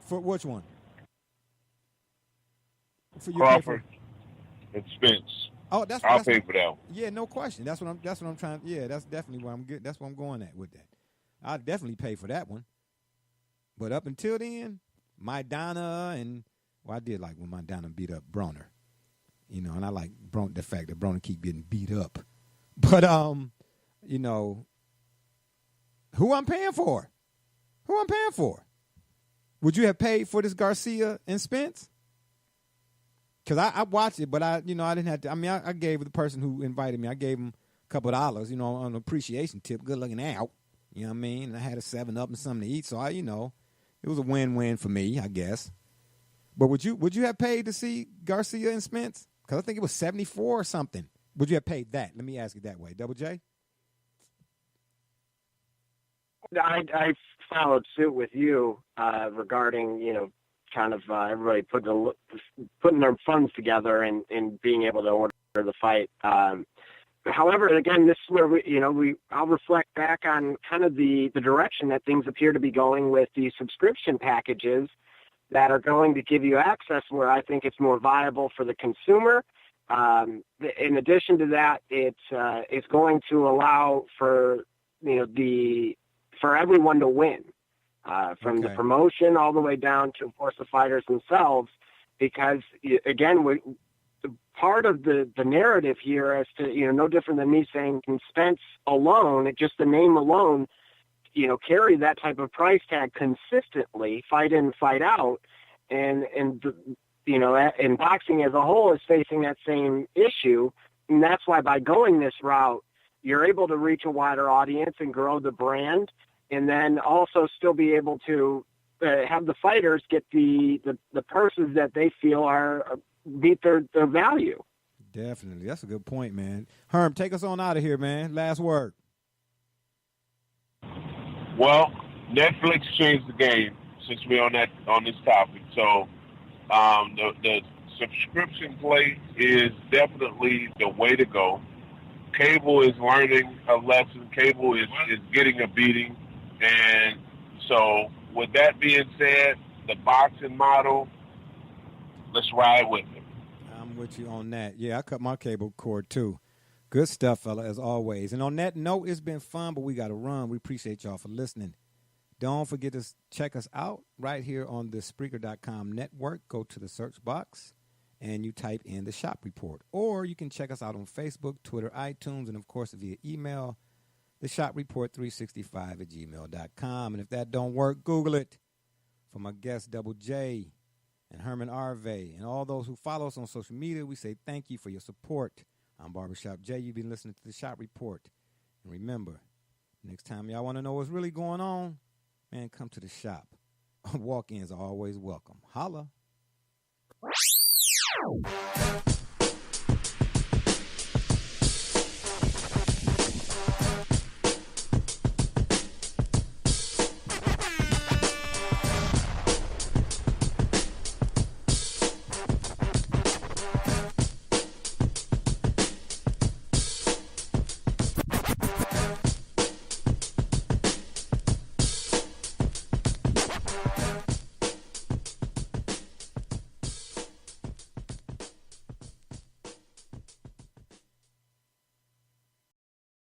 For which one? For your Crawford and Spence. Oh, I'll pay for that one. Yeah, no question. That's what I'm trying. Yeah, that's definitely what I'm good. That's what I'm going at with that. I'll definitely pay for that one. But up until then, Maidana and I did like when Maidana beat up Broner. You know, and I like the fact that Broner keep getting beat up. But you know, who I'm paying for? Who I'm paying for? Would you have paid for this Garcia and Spence? Because I watched it, but I didn't have to. I mean, I gave the person who invited me, I gave him a couple of dollars, you know, on an appreciation tip. Good looking out. You know what I mean? And I had a 7-Up and something to eat. So, it was a win-win for me, I guess. But would you have paid to see Garcia and Spence? Because I think it was 74 or something. Would you have paid that? Let me ask it that way. Double J? I followed suit with you regarding, kind of everybody putting their funds together and being able to order the fight. However, again, this is where I'll reflect back on kind of the direction that things appear to be going with the subscription packages that are going to give you access where I think it's more viable for the consumer. In addition to that, it's going to allow for, for everyone to win, from the promotion all the way down to, of course, the fighters themselves, because, again, part of the narrative here as to, no different than me saying can Spence alone, just the name alone, carry that type of price tag consistently, fight in, fight out, and boxing as a whole is facing that same issue, and that's why by going this route, you're able to reach a wider audience and grow the brand, and then also still be able to have the fighters get the purses that they feel are meet their value. Definitely. That's a good point, man. Herm, take us on out of here, man. Last word. Well, Netflix changed the game since we're on this topic. So the subscription play is definitely the way to go. Cable is learning a lesson. Cable is getting a beating. And so with that being said, the boxing model, let's ride with it. I'm with you on that. Yeah, I cut my cable cord too. Good stuff, fella, as always. And on that note, it's been fun, but we got to run. We appreciate y'all for listening. Don't forget to check us out right here on the Spreaker.com network. Go to the search box and you type in the Shop Report. Or you can check us out on Facebook, Twitter, iTunes, and, of course, via email, theshopreport365@gmail.com. And if that don't work, Google it. For my guest, Double J, and Herman Arve, and all those who follow us on social media, we say thank you for your support. I'm Barbershop J. You've been listening to the Shop Report. And remember, next time y'all want to know what's really going on, man, come to the shop. Walk-ins are always welcome. Holla.